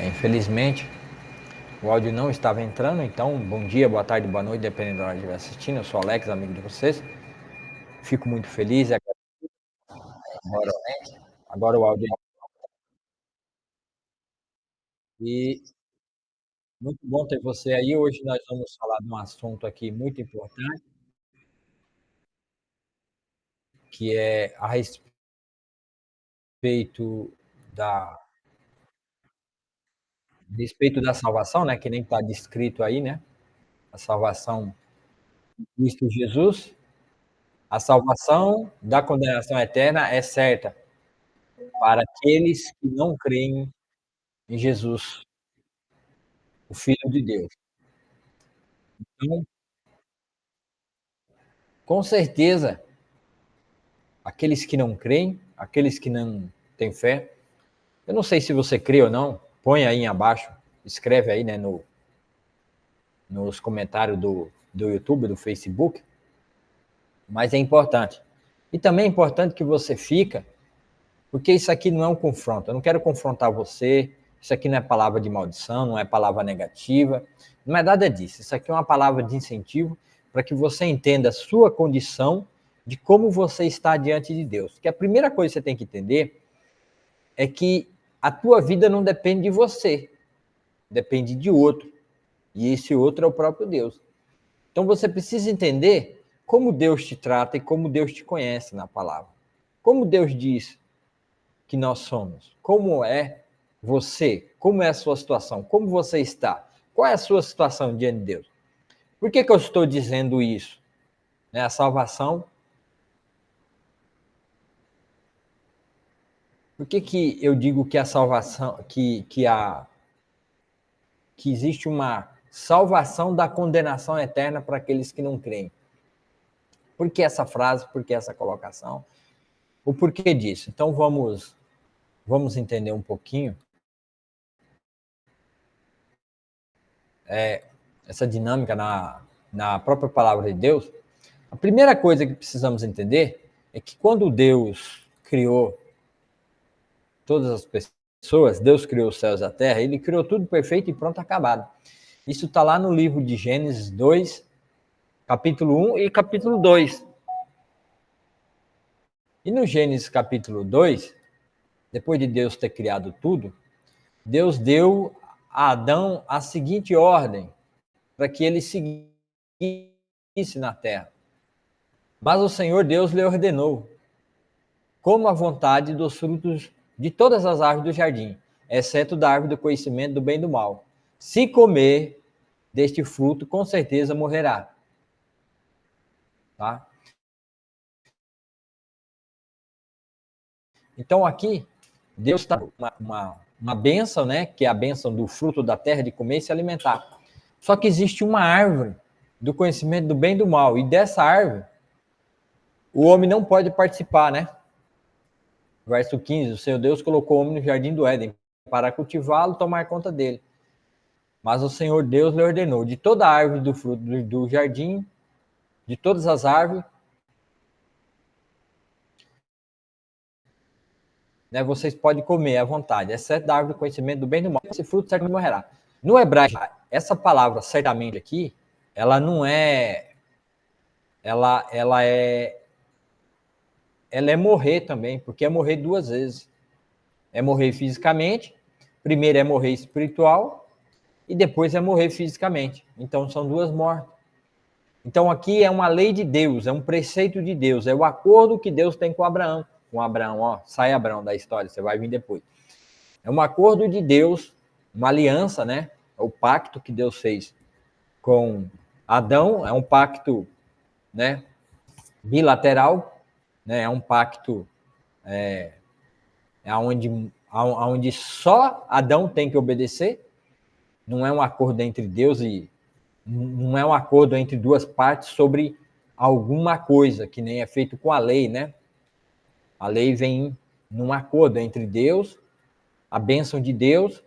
Infelizmente, o áudio não estava entrando, então bom dia, boa tarde, boa noite, dependendo da hora que estiver assistindo. Eu sou o Alex, amigo de vocês. Fico muito feliz. Agora o áudio. E muito bom ter você aí. Hoje nós vamos falar de um assunto aqui muito importante, que é a da, respeito da salvação, né? Que nem está descrito aí, né? A salvação de Cristo Jesus. A salvação da condenação eterna é certa para aqueles que não creem em Jesus, o Filho de Deus. Então, com certeza, aqueles que não creem, aqueles que não têm fé, eu não sei se você crê ou não, põe aí abaixo, escreve aí, né, nos comentários do YouTube, do Facebook, mas é importante. E também é importante que você fica, porque isso aqui não é um confronto, eu não quero confrontar você, isso aqui não é palavra de maldição, não é palavra negativa, não é nada disso, isso aqui é uma palavra de incentivo para que você entenda a sua condição de como você está diante de Deus. Que a primeira coisa que você tem que entender é que a tua vida não depende de você, depende de outro. E esse outro é o próprio Deus. Então você precisa entender como Deus te trata e como Deus te conhece na palavra. Como Deus diz que nós somos. Como é você? Como é a sua situação? Como você está? Qual é a sua situação diante de Deus? Por que eu estou dizendo isso? A salvação. Por que eu digo que a salvação, que existe uma salvação da condenação eterna para aqueles que não creem? Por que essa frase? Por que essa colocação? O porquê disso? Então vamos entender um pouquinho essa dinâmica na própria palavra de Deus. A primeira coisa que precisamos entender é que quando Deus criou todas as pessoas, Deus criou os céus e a terra, ele criou tudo perfeito e pronto, acabado. Isso está lá no livro de Gênesis 2, capítulo 1 e capítulo 2. E no Gênesis capítulo 2, depois de Deus ter criado tudo, Deus deu a Adão a seguinte ordem, para que ele seguisse na terra. Mas o Senhor Deus lhe ordenou: coma à vontade dos frutos de todas as árvores do jardim, exceto da árvore do conhecimento do bem e do mal. Se comer deste fruto, com certeza morrerá. Tá? Então aqui, Deus está uma bênção, né? Que é a bênção do fruto da terra, de comer e se alimentar. Só que existe uma árvore do conhecimento do bem e do mal, e dessa árvore o homem não pode participar, né? Verso 15, o Senhor Deus colocou o homem no jardim do Éden para cultivá-lo e tomar conta dele. Mas o Senhor Deus lhe ordenou: de toda árvore do fruto do jardim, de todas as árvores, né, vocês podem comer à vontade, exceto da árvore do conhecimento do bem e do mal. Esse fruto certamente morrerá. No hebraico, essa palavra certamente aqui, ela não é, ela é morrer também, porque é morrer duas vezes. É morrer fisicamente, primeiro é morrer espiritual e depois é morrer fisicamente. Então são duas mortes. Então aqui é uma lei de Deus, é um preceito de Deus, é o acordo que Deus tem com Abraão. Com Abraão, ó, sai Abraão da história, você vai vir depois. É um acordo de Deus, uma aliança, né? É o pacto que Deus fez com Adão, é um pacto, né, bilateral, né? É um pacto onde só Adão tem que obedecer. Não é um acordo entre Deus e não é um acordo entre duas partes sobre alguma coisa, que nem é feito com a lei, né? A lei vem num acordo entre Deus, a bênção de Deus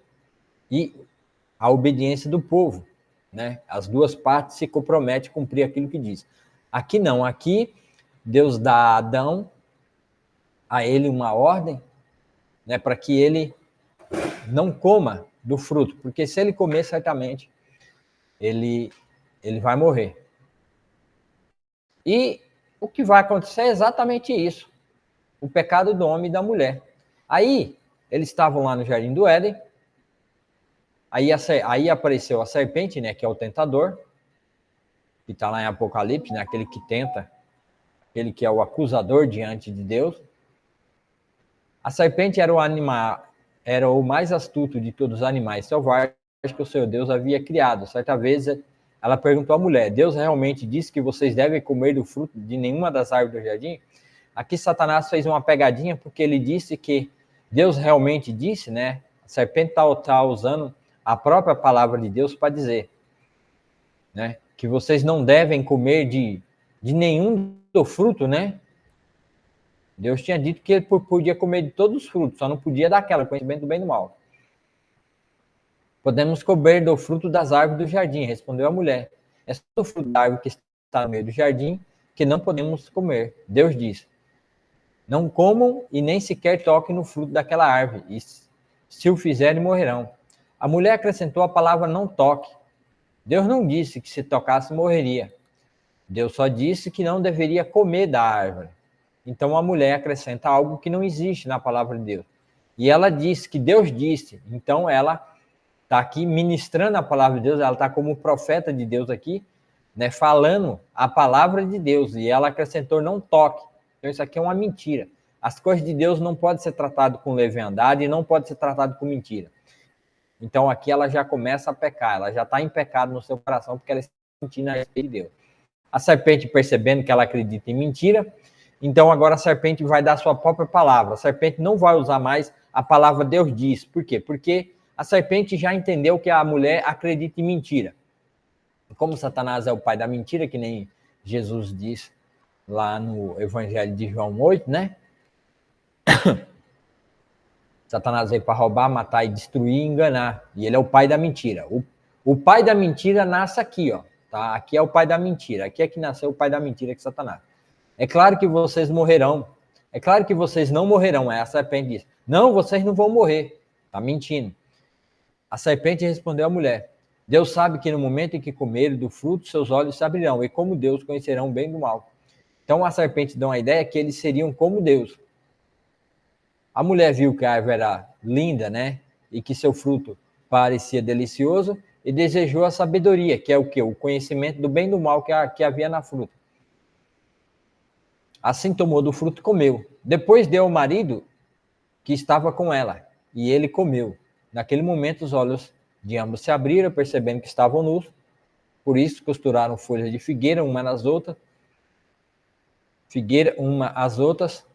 e a obediência do povo, né? As duas partes se comprometem a cumprir aquilo que diz. Aqui não, aqui Deus dá a Adão, a ele uma ordem, né, para que ele não coma do fruto, porque se ele comer, certamente ele vai morrer. E o que vai acontecer é exatamente isso, o pecado do homem e da mulher. Aí, eles estavam lá no Jardim do Éden, aí apareceu a serpente, né, que é o tentador, que está lá em Apocalipse, né, aquele que tenta, aquele que é o acusador diante de Deus. A serpente era o mais astuto de todos os animais selvagens que o Senhor Deus havia criado. Certa vez, ela perguntou à mulher: Deus realmente disse que vocês devem comer do fruto de nenhuma das árvores do jardim? Aqui Satanás fez uma pegadinha, porque ele disse que Deus realmente disse, né? A serpente está usando a própria palavra de Deus para dizer, né, que vocês não devem comer de nenhum do fruto, né? Deus tinha dito que ele podia comer de todos os frutos, só não podia daquela, conhecimento do bem e do mal. Podemos comer do fruto das árvores do jardim, respondeu a mulher. É só o fruto da árvore que está no meio do jardim que não podemos comer. Deus disse: não comam e nem sequer toquem no fruto daquela árvore, e se o fizerem, morrerão. A mulher acrescentou a palavra não toque. Deus não disse que se tocasse, morreria. Deus só disse que não deveria comer da árvore. Então a mulher acrescenta algo que não existe na palavra de Deus. E ela disse que Deus disse. Então ela está aqui ministrando a palavra de Deus, ela está como profeta de Deus aqui, né, falando a palavra de Deus. E ela acrescentou não toque. Então isso aqui é uma mentira. As coisas de Deus não podem ser tratadas com leviandade e não podem ser tratadas com mentira. Então aqui ela já começa a pecar, ela já está em pecado no seu coração porque ela está mentindo a respeito de Deus. A serpente, percebendo que ela acredita em mentira, então agora a serpente vai dar a sua própria palavra. A serpente não vai usar mais a palavra Deus diz. Por quê? Porque a serpente já entendeu que a mulher acredita em mentira. Como Satanás é o pai da mentira, que nem Jesus diz lá no Evangelho de João 8, né? Satanás veio para roubar, matar e destruir e enganar. E ele é o pai da mentira. O pai da mentira nasce aqui, ó. Tá? Aqui é o pai da mentira. Aqui é que nasceu o pai da mentira, que é Satanás. É claro que vocês morrerão. É claro que vocês não morrerão. A serpente diz: não, vocês não vão morrer. Está mentindo. A serpente respondeu à mulher: Deus sabe que no momento em que comerem do fruto, seus olhos se abrirão, e como Deus conhecerão o bem e o mal. Então a serpente dá uma ideia que eles seriam como Deus. A mulher viu que a árvore era linda, né? E que seu fruto parecia delicioso, e desejou a sabedoria, que é o quê? O conhecimento do bem e do mal que havia na fruta. Assim tomou do fruto e comeu. Depois deu ao marido que estava com ela, e ele comeu. Naquele momento os olhos de ambos se abriram, percebendo que estavam nus. Por isso costuraram folhas de figueira uma às outras,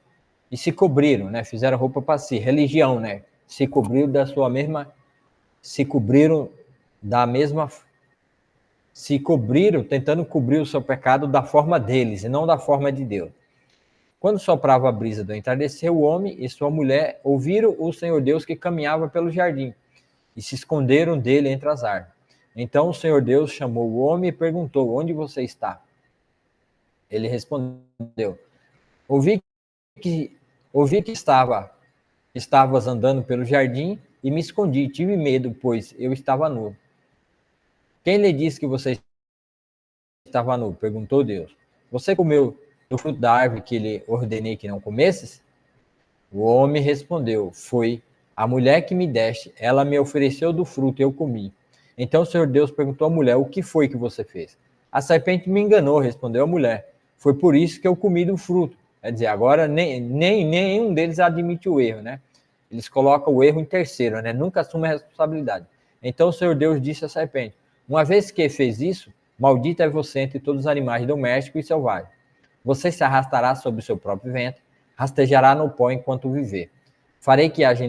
e se cobriram, né? Fizeram roupa para si, religião, né? Se cobriram tentando cobrir o seu pecado da forma deles e não da forma de Deus. Quando soprava a brisa do entardecer, o homem e sua mulher ouviram o Senhor Deus que caminhava pelo jardim e se esconderam dele entre as árvores. Então o Senhor Deus chamou o homem e perguntou: onde você está? Ele respondeu: ouvi que estavas andando pelo jardim e me escondi, tive medo, pois eu estava nu. Quem lhe disse que você estava nu? Perguntou Deus. Você comeu do fruto da árvore que lhe ordenei que não comesses? O homem respondeu: foi a mulher que me deste, ela me ofereceu do fruto e eu comi. Então o Senhor Deus perguntou à mulher: o que foi que você fez? A serpente me enganou, respondeu a mulher. Foi por isso que eu comi do fruto. Quer dizer, agora nenhum deles admite o erro, né? Eles colocam o erro em terceiro, né? Nunca assumem a responsabilidade. Então o Senhor Deus disse à serpente: uma vez que fez isso, maldita é você entre todos os animais domésticos e selvagens. Você se arrastará sobre o seu próprio ventre, rastejará no pó enquanto viver. Farei que haja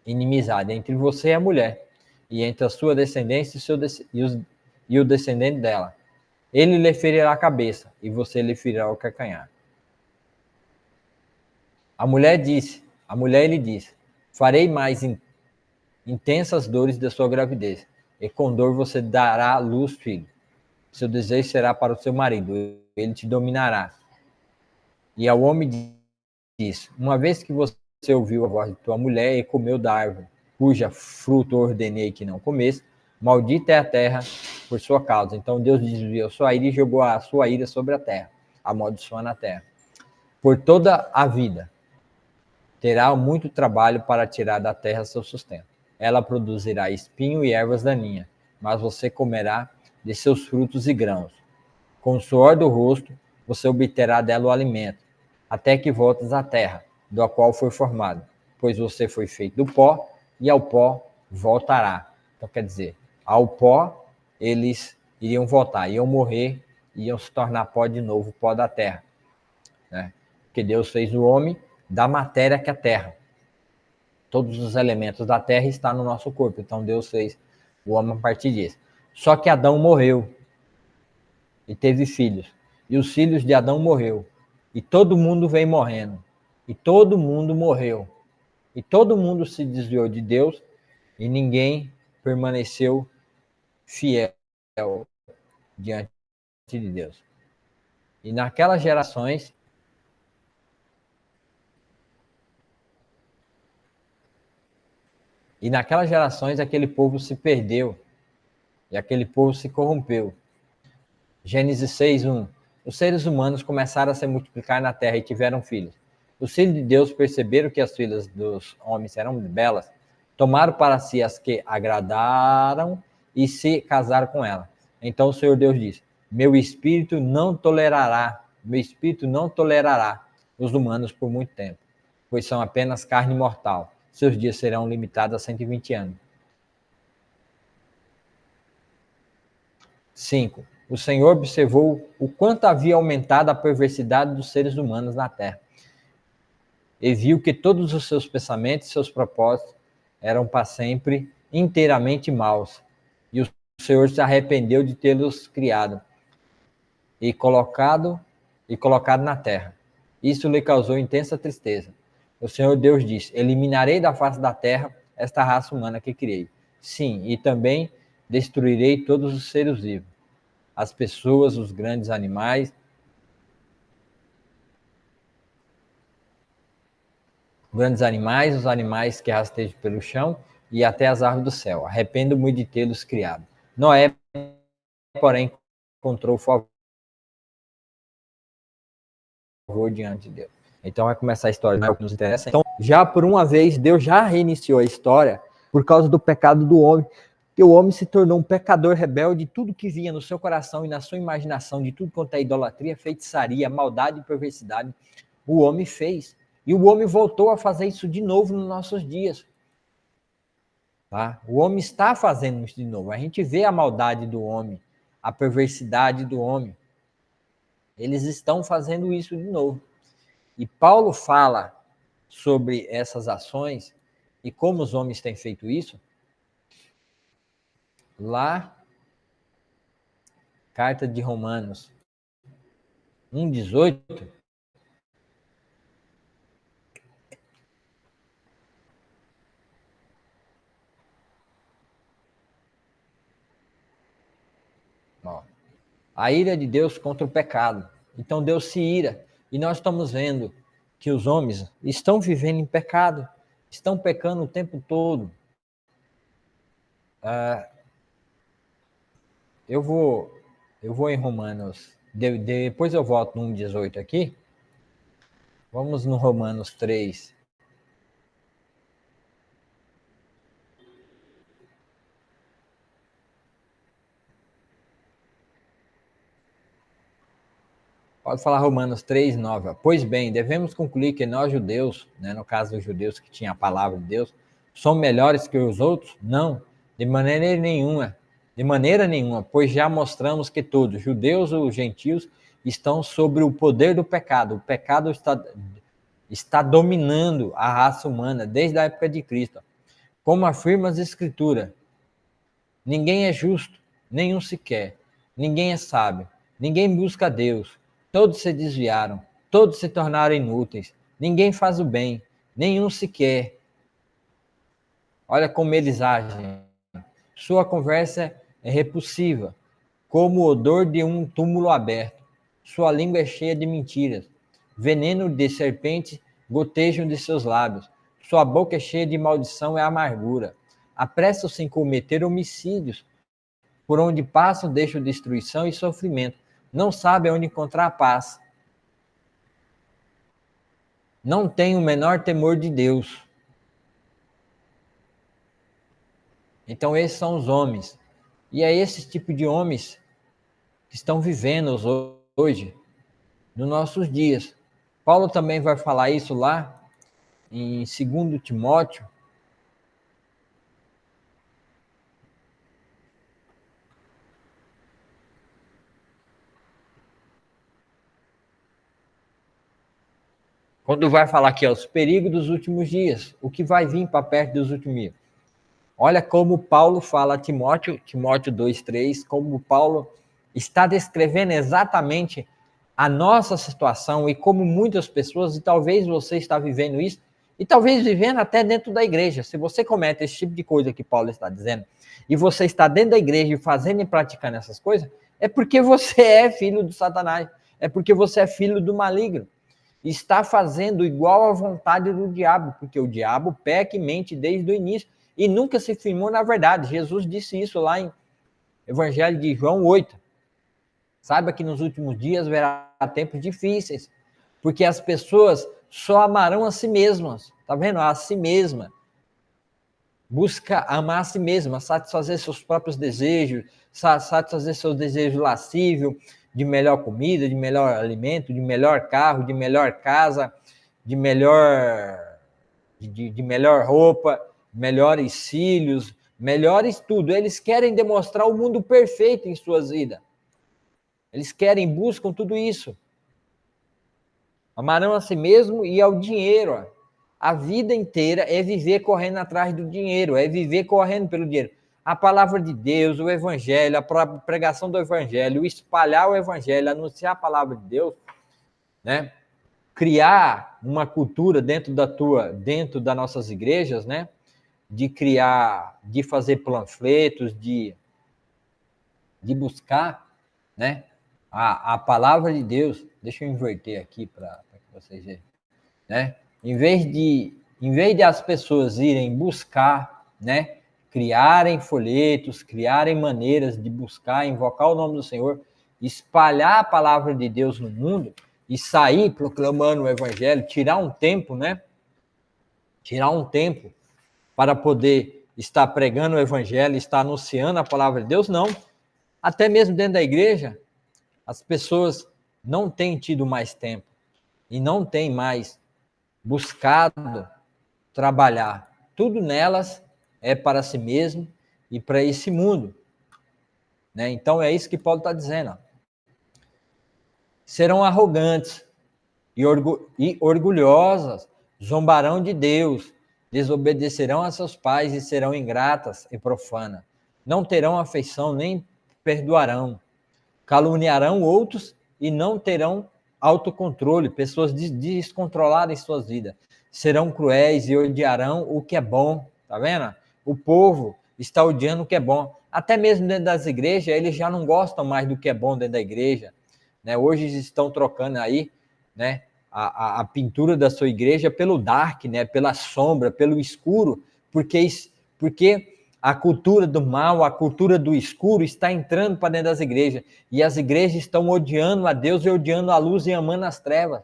inimizade entre você e a mulher, e entre a sua descendência e o descendente dela. Ele lhe ferirá a cabeça, e você lhe ferirá o calcanhar. A mulher lhe disse: farei mais intensas dores da sua gravidez, e com dor você dará à luz filho. Seu desejo será para o seu marido, ele te dominará. E ao homem disse: uma vez que você ouviu a voz de tua mulher e comeu da árvore, cuja fruto ordenei que não comesse, maldita é a terra por sua causa. Então Deus desviou sua ira e jogou a sua ira sobre a terra, amaldiçoando a terra. Por toda a vida terá muito trabalho para tirar da terra seu sustento. Ela produzirá espinho e ervas daninhas, mas você comerá de seus frutos e grãos. Com o suor do rosto, você obterá dela o alimento, até que voltes à terra, do qual foi formado, pois você foi feito do pó, e ao pó voltará. Então, quer dizer, ao pó eles iriam voltar, iam morrer, iam se tornar pó de novo, pó da terra. Né? Porque Deus fez o homem da matéria que é a terra. Todos os elementos da terra estão no nosso corpo. Então Deus fez o homem a partir disso. Só que Adão morreu e teve filhos. E os filhos de Adão morreu. E todo mundo veio morrendo. E todo mundo morreu. E todo mundo se desviou de Deus e ninguém permaneceu fiel diante de Deus. E naquelas gerações aquele povo se perdeu e aquele povo se corrompeu. Gênesis 6:1. Os seres humanos começaram a se multiplicar na terra e tiveram filhos. Os filhos de Deus perceberam que as filhas dos homens eram belas, tomaram para si as que agradaram e se casaram com elas. Então o Senhor Deus disse: meu espírito não tolerará os humanos por muito tempo, pois são apenas carne mortal. Seus dias serão limitados a 120 anos. 5. O Senhor observou o quanto havia aumentado a perversidade dos seres humanos na terra. E viu que todos os seus pensamentos e seus propósitos eram para sempre inteiramente maus. E o Senhor se arrependeu de tê-los criado e colocado na terra. Isso lhe causou intensa tristeza. O Senhor Deus disse: eliminarei da face da terra esta raça humana que criei. Sim, e também destruirei todos os seres vivos, as pessoas, os grandes animais, os animais que rastejam pelo chão e até as árvores do céu. Arrependo-me de tê-los criado. Noé, porém, encontrou favor diante de Deus. Então vai começar a história, não é o que nos interessa. Então, já por uma vez, Deus já reiniciou a história por causa do pecado do homem. Que o homem se tornou um pecador rebelde, tudo que vinha no seu coração e na sua imaginação, de tudo quanto é idolatria, feitiçaria, maldade e perversidade, o homem fez. E o homem voltou a fazer isso de novo nos nossos dias. Tá? O homem está fazendo isso de novo. A gente vê a maldade do homem, a perversidade do homem. Eles estão fazendo isso de novo. E Paulo fala sobre essas ações e como os homens têm feito isso lá, carta de Romanos 1:18. A ira de Deus contra o pecado. Então Deus se ira. E nós estamos vendo que os homens estão vivendo em pecado, estão pecando o tempo todo. Eu vou em Romanos, depois eu volto no 1:18 aqui. Vamos no Romanos 3. Pode falar Romanos 3:9. Pois bem, devemos concluir que nós judeus, né, no caso dos judeus que tinham a palavra de Deus, somos melhores que os outros? Não, de maneira nenhuma. De maneira nenhuma, pois já mostramos que todos, judeus ou gentios, estão sobre o poder do pecado. O pecado está dominando a raça humana desde a época de Cristo. Como afirma as Escrituras, ninguém é justo, nenhum sequer. Ninguém é sábio, ninguém busca Deus. Todos se desviaram, todos se tornaram inúteis. Ninguém faz o bem, nenhum sequer. Olha como eles agem. Sua conversa é repulsiva, como o odor de um túmulo aberto. Sua língua é cheia de mentiras. Veneno de serpente gotejam de seus lábios. Sua boca é cheia de maldição e amargura. Apressam-se em cometer homicídios. Por onde passam, deixam destruição e sofrimento. Não sabem onde encontrar paz. Não têm o menor temor de Deus. Então, esses são os homens. E é esse tipo de homens que estão vivendo hoje, nos nossos dias. Paulo também vai falar isso lá em 2 Timóteo. Quando vai falar aqui, os perigos dos últimos dias, o que vai vir para perto dos últimos dias. Olha como Paulo fala a Timóteo 2:3, como Paulo está descrevendo exatamente a nossa situação e como muitas pessoas, e talvez você está vivendo isso, e talvez vivendo até dentro da igreja. Se você comete esse tipo de coisa que Paulo está dizendo, e você está dentro da igreja e fazendo e praticando essas coisas, é porque você é filho do Satanás, é porque você é filho do maligno. Está fazendo igual à vontade do diabo, porque o diabo peca e mente desde o início e nunca se firmou na verdade. Jesus disse isso lá em Evangelho de João 8. Saiba que nos últimos dias haverá tempos difíceis, porque as pessoas só amarão a si mesmas. Tá vendo? A si mesma. Busca amar a si mesma, satisfazer seus próprios desejos, satisfazer seus desejos lascivos, de melhor comida, de melhor alimento, de melhor carro, de melhor casa, de melhor roupa, melhores cílios, melhores tudo. Eles querem demonstrar o mundo perfeito em suas vidas. Eles buscam tudo isso. Amarão a si mesmo e ao dinheiro. A vida inteira é viver correndo atrás do dinheiro, é viver correndo pelo dinheiro. A palavra de Deus, o evangelho, a pregação do evangelho, espalhar o evangelho, anunciar a palavra de Deus, né? Criar uma cultura dentro das nossas igrejas, né? De fazer panfletos, de buscar, né? A palavra de Deus. Deixa eu inverter aqui para que vocês vejam, né? Em vez de as pessoas irem buscar, né? Criarem folhetos, criarem maneiras de buscar, invocar o nome do Senhor, espalhar a palavra de Deus no mundo e sair proclamando o evangelho, tirar um tempo, né? Tirar um tempo para poder estar pregando o evangelho, estar anunciando a palavra de Deus, não. Até mesmo dentro da igreja, as pessoas não têm tido mais tempo e não têm mais buscado trabalhar. Tudo nelas é para si mesmo e para esse mundo, né? Então é isso que Paulo está dizendo. Ó. Serão arrogantes e orgulhosas, zombarão de Deus, desobedecerão a seus pais e serão ingratas e profanas. Não terão afeição nem perdoarão. Caluniarão outros e não terão autocontrole. Pessoas descontroladas em suas vidas. Serão cruéis e odiarão o que é bom. Tá vendo? O povo está odiando o que é bom. Até mesmo dentro das igrejas, eles já não gostam mais do que é bom dentro da igreja. Né? Hoje eles estão trocando aí, né, a pintura da sua igreja pelo dark, né, pela sombra, pelo escuro, porque a cultura do mal, a cultura do escuro está entrando para dentro das igrejas. E as igrejas estão odiando a Deus e odiando a luz e amando as trevas.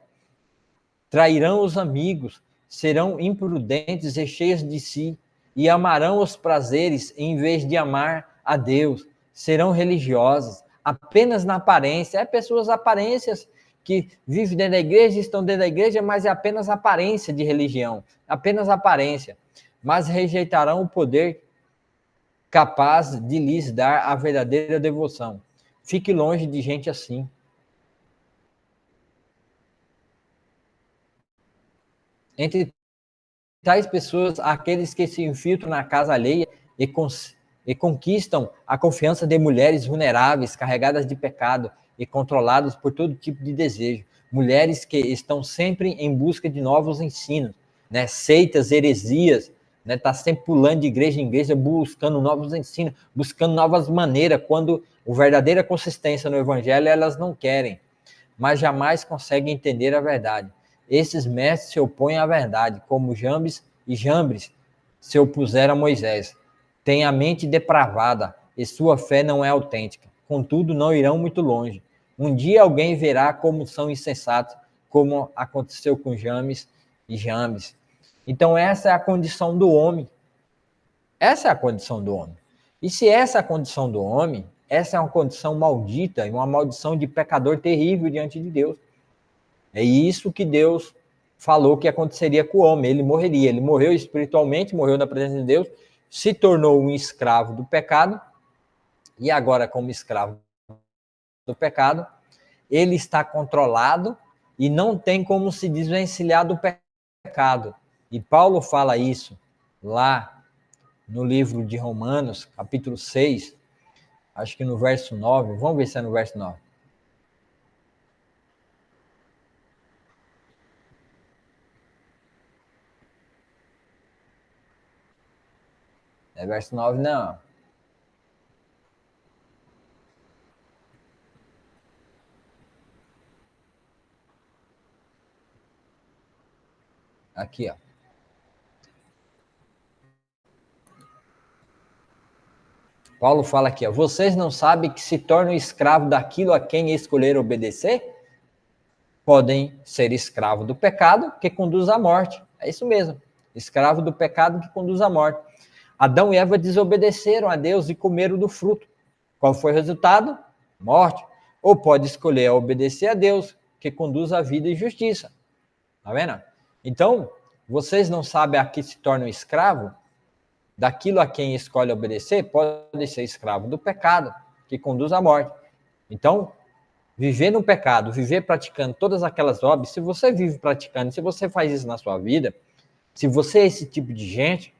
Trairão os amigos, serão imprudentes e cheios de si, e amarão os prazeres em vez de amar a Deus. Serão religiosos, apenas na aparência. É pessoas aparências que vivem dentro da igreja, estão dentro da igreja, mas é apenas aparência de religião, apenas aparência. Mas rejeitarão o poder capaz de lhes dar a verdadeira devoção. Fique longe de gente assim. Entre tais pessoas, aqueles que se infiltram na casa alheia e conquistam a confiança de mulheres vulneráveis, carregadas de pecado e controladas por todo tipo de desejo. Mulheres que estão sempre em busca de novos ensinos, né? Seitas, heresias, né? Tá sempre pulando de igreja em igreja, buscando novos ensinos, buscando novas maneiras, quando a verdadeira consistência no evangelho elas não querem, mas jamais conseguem entender a verdade. Esses mestres se opõem à verdade, como Jambes e Jambres se opuseram a Moisés. Tem a mente depravada e sua fé não é autêntica. Contudo, não irão muito longe. Um dia alguém verá como são insensatos, como aconteceu com James e Jambes. Então essa é a condição do homem. Essa é a condição do homem. E se essa é a condição do homem, essa é uma condição maldita e uma maldição de pecador terrível diante de Deus. É isso que Deus falou que aconteceria com o homem. Ele morreria. Ele morreu espiritualmente, morreu na presença de Deus, se tornou um escravo do pecado, e agora, como escravo do pecado, ele está controlado e não tem como se desvencilhar do pecado. E Paulo fala isso lá no livro de Romanos, capítulo 6, acho que no verso 9. Vamos ver se é no verso 9. É verso 9, não. Aqui, ó. Paulo fala aqui, ó, vocês não sabem que se tornam escravos daquilo a quem escolheram obedecer? Podem ser escravos do pecado que conduz à morte. É isso mesmo. Escravo do pecado que conduz à morte. Adão e Eva desobedeceram a Deus e comeram do fruto. Qual foi o resultado? Morte. Ou pode escolher obedecer a Deus, que conduz à vida e justiça. Tá vendo? Então, vocês não sabem a que se tornam escravo? Daquilo a quem escolhe obedecer, pode ser escravo do pecado, que conduz à morte. Então, viver no pecado, viver praticando todas aquelas obras, se você vive praticando, se você faz isso na sua vida, se você é esse tipo de gente,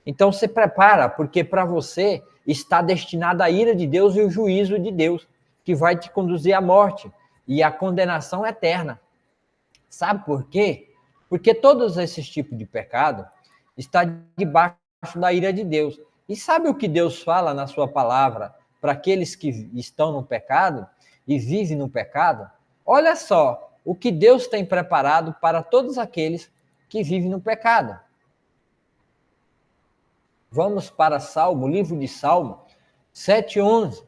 então se prepara, porque para você está destinada a ira de Deus e o juízo de Deus, que vai te conduzir à morte e à condenação eterna. Sabe por quê? Porque todos esses tipos de pecado está debaixo da ira de Deus. E sabe o que Deus fala na sua palavra para aqueles que estão no pecado e vivem no pecado? Olha só o que Deus tem preparado para todos aqueles que vivem no pecado. Vamos para Salmo, livro de Salmo 7:11.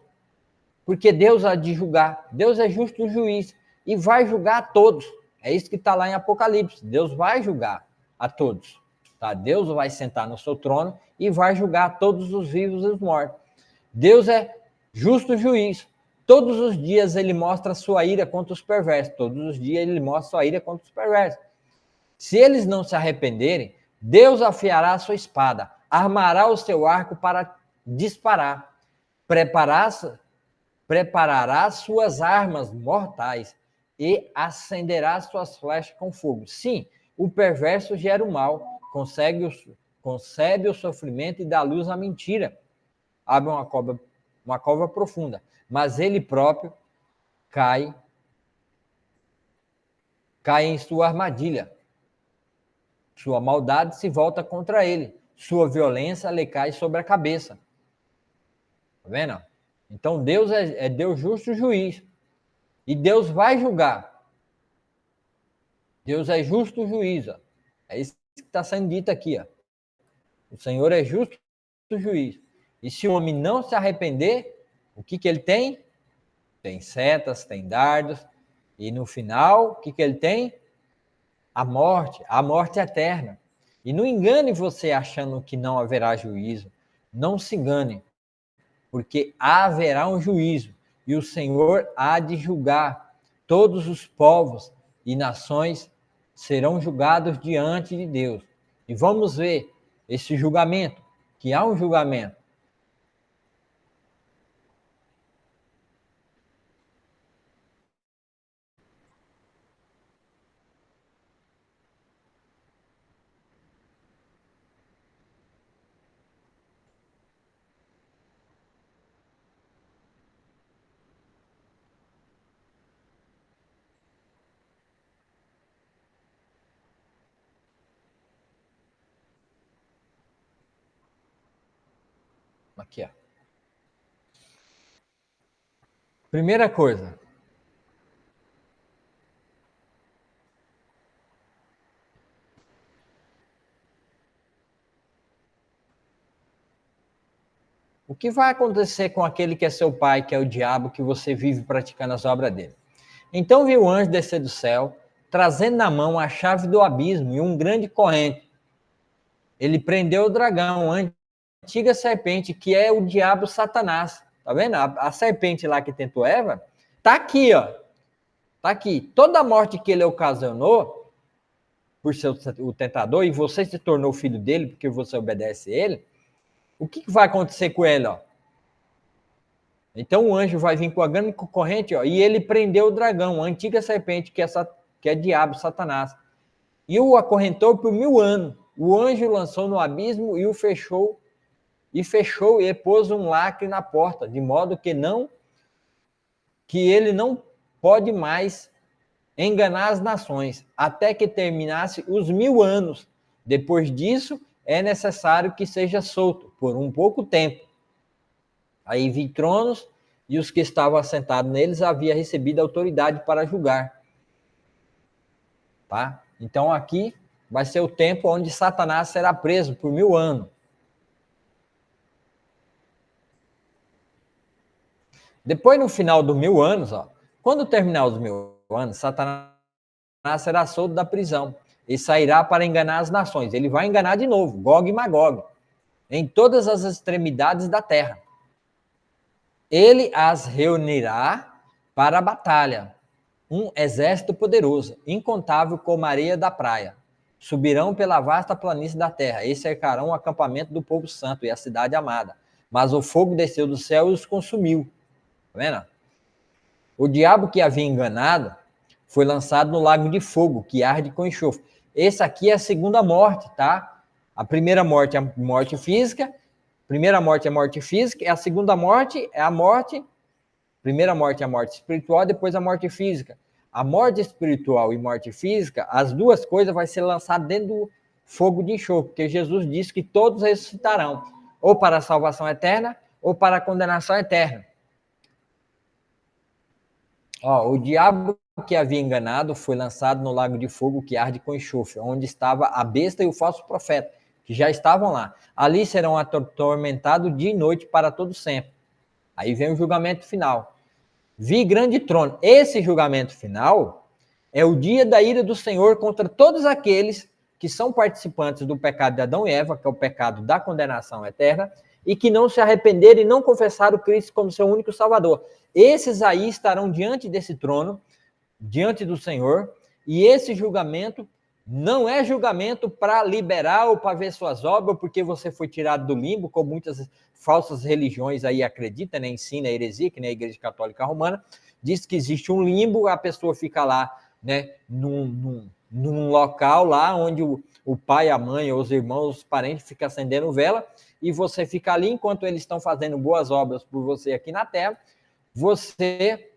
Porque Deus há de julgar. Deus é justo juiz e vai julgar a todos. É isso que está lá em Apocalipse. Deus vai julgar a todos. Tá? Deus vai sentar no seu trono e vai julgar todos os vivos e os mortos. Deus é justo juiz. Todos os dias ele mostra a sua ira contra os perversos. Todos os dias ele mostra a sua ira contra os perversos. Se eles não se arrependerem, Deus afiará a sua espada, armará o seu arco para disparar, preparará suas armas mortais e acenderá suas flechas com fogo. Sim, o perverso gera o mal, concebe o sofrimento e dá luz à mentira. Abre uma cova profunda, mas ele próprio cai em sua armadilha. Sua maldade se volta contra ele, sua violência lhe cai sobre a cabeça. Tá vendo? Então Deus é Deus justo juiz. E Deus vai julgar. Deus é justo juiz. Ó. É isso que está sendo dito aqui. Ó. O Senhor é justo juiz. E se o homem não se arrepender, o que ele tem? Tem setas, tem dardos. E no final, o que ele tem? A morte eterna. E não engane você achando que não haverá juízo. Não se engane, porque haverá um juízo. E o Senhor há de julgar. Todos os povos e nações serão julgados diante de Deus. E vamos ver esse julgamento, que há um julgamento. Aqui, ó. Primeira coisa, O que vai acontecer com aquele que é seu pai, que é o diabo, que você vive praticando as obras dele? Então viu o anjo descer do céu, trazendo na mão a chave do abismo e um grande corrente. Ele prendeu o dragão, a antiga serpente, que é o diabo Satanás. Tá vendo? A serpente lá que tentou Eva, tá aqui, ó. Tá aqui. Toda a morte que ele ocasionou, por ser o tentador, e você se tornou filho dele, porque você obedece a ele, o que vai acontecer com ele, ó? Então o anjo vai vir com a grande corrente, ó, e ele prendeu o dragão, a antiga serpente, que é diabo, Satanás, e o acorrentou por 1000 anos. O anjo lançou no abismo e o fechou, e pôs um lacre na porta, de modo que ele não pode mais enganar as nações, até que terminasse os 1000 anos. Depois disso, é necessário que seja solto por um pouco tempo. Aí vi tronos, e os que estavam assentados neles haviam recebido autoridade para julgar. Tá? Então aqui vai ser o tempo onde Satanás será preso por 1000 anos. Depois, no final dos 1000 anos, ó, quando terminar os 1000 anos, Satanás será solto da prisão e sairá para enganar as nações. Ele vai enganar de novo, Gog e Magog, em todas as extremidades da terra. Ele as reunirá para a batalha, um exército poderoso, incontável como a areia da praia. Subirão pela vasta planície da terra e cercarão o acampamento do povo santo e a cidade amada. Mas o fogo desceu do céu e os consumiu. Tá vendo? O diabo que havia enganado foi lançado no lago de fogo, que arde com enxofre. Esse aqui é a segunda morte, tá? A primeira morte é a morte física, a primeira morte é a morte física, e a segunda morte é a morte. Primeira morte é a morte espiritual, depois a morte física. A morte espiritual e morte física, as duas coisas vai ser lançadas dentro do fogo de enxofre, porque Jesus disse que todos ressuscitarão, ou para a salvação eterna, ou para a condenação eterna. Ó, o diabo que havia enganado foi lançado no lago de fogo que arde com enxofre, onde estava a besta e o falso profeta, que já estavam lá. Ali serão atormentados dia e noite para todo sempre. Aí vem o julgamento final. Vi grande trono. Esse julgamento final é o dia da ira do Senhor contra todos aqueles que são participantes do pecado de Adão e Eva, que é o pecado da condenação eterna, e que não se arrependeram e não confessaram Cristo como seu único Salvador. Esses aí estarão diante desse trono, diante do Senhor, e esse julgamento não é julgamento para liberar ou para ver suas obras, porque você foi tirado do limbo, como muitas falsas religiões aí acreditam, né? Ensina a heresia, que nem a Igreja Católica Romana, diz que existe um limbo, a pessoa fica lá, né, num local lá onde o pai, a mãe, os irmãos, os parentes ficam acendendo vela, e você fica ali enquanto eles estão fazendo boas obras por você aqui na terra. Você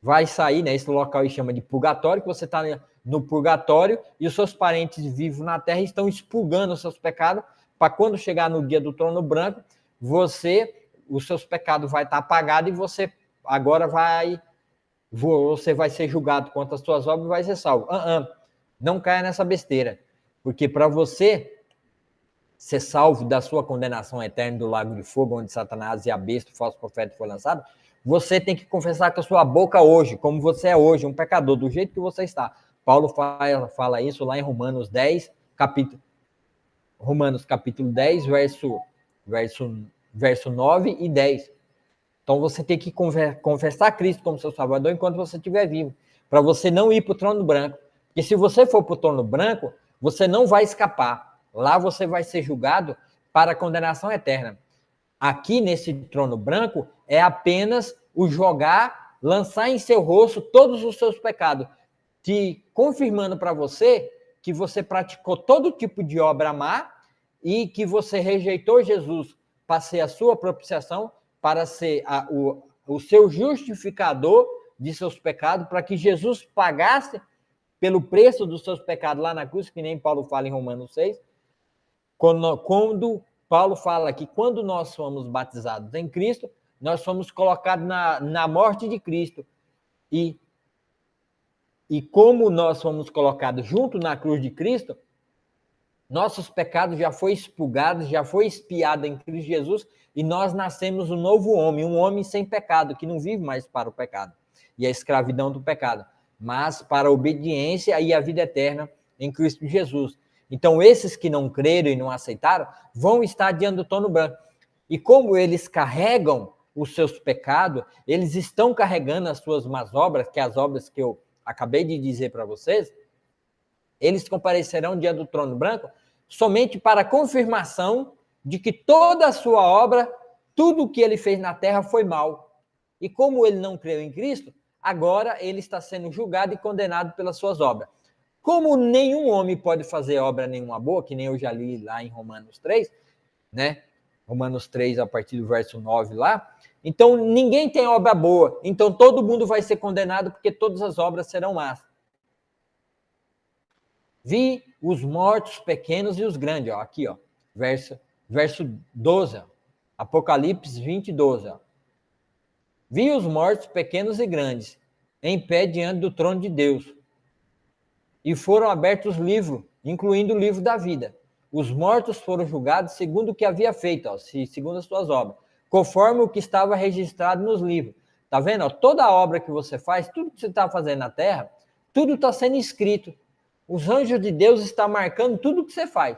vai sair, né? Esse local aí chama de purgatório, que você está no purgatório e os seus parentes vivos na terra estão expurgando os seus pecados, para quando chegar no dia do trono branco, os seus pecados vai estar apagados e você agora você vai ser julgado quanto às suas obras e vai ser salvo. Não caia nessa besteira, porque para você ser salvo da sua condenação eterna do lago de fogo, onde Satanás e a besta, o falso profeta, foi lançado, você tem que confessar com a sua boca hoje, como você é hoje, um pecador, do jeito que você está. Paulo fala isso lá em Romanos 10, Romanos capítulo 10, verso 9 e 10. Então você tem que confessar Cristo como seu Salvador enquanto você estiver vivo, para você não ir para o trono branco. Porque se você for para o trono branco, você não vai escapar. Lá você vai ser julgado para a condenação eterna. Aqui nesse trono branco é apenas o lançar em seu rosto todos os seus pecados, te confirmando para você que você praticou todo tipo de obra má e que você rejeitou Jesus para ser a sua propiciação, para ser o seu justificador de seus pecados, para que Jesus pagasse pelo preço dos seus pecados lá na cruz, que nem Paulo fala em Romanos 6, quando Paulo fala que quando nós somos batizados em Cristo, nós somos colocados na morte de Cristo. E como nós fomos colocados junto na cruz de Cristo, Nossos pecados já foi expurgado, já foi expiado em Cristo Jesus, e nós nascemos um novo homem, um homem sem pecado, que não vive mais para o pecado e a escravidão do pecado, mas para a obediência e a vida eterna em Cristo Jesus. Então, esses que não creram e não aceitaram, vão estar diante do trono branco. E como eles carregam os seus pecados, eles estão carregando as suas más obras, que é as obras que eu acabei de dizer para vocês, eles comparecerão diante do trono branco somente para a confirmação de que toda a sua obra, tudo o que ele fez na terra foi mal. E como ele não creu em Cristo, agora ele está sendo julgado e condenado pelas suas obras. Como nenhum homem pode fazer obra nenhuma boa, que nem eu já li lá em Romanos 3, né? Romanos 3, a partir do verso 9 lá. Então, ninguém tem obra boa. Então, todo mundo vai ser condenado porque todas as obras serão más. Vi os mortos pequenos e os grandes, ó, aqui, ó, verso 12, ó, Apocalipse 20, 12. Ó. Vi os mortos pequenos e grandes, em pé diante do trono de Deus. E foram abertos livros, incluindo o livro da vida. Os mortos foram julgados segundo o que havia feito, ó, segundo as suas obras, conforme o que estava registrado nos livros. Tá vendo? Ó, toda a obra que você faz, tudo que você está fazendo na terra, tudo está sendo escrito. Os anjos de Deus estão marcando tudo que você faz.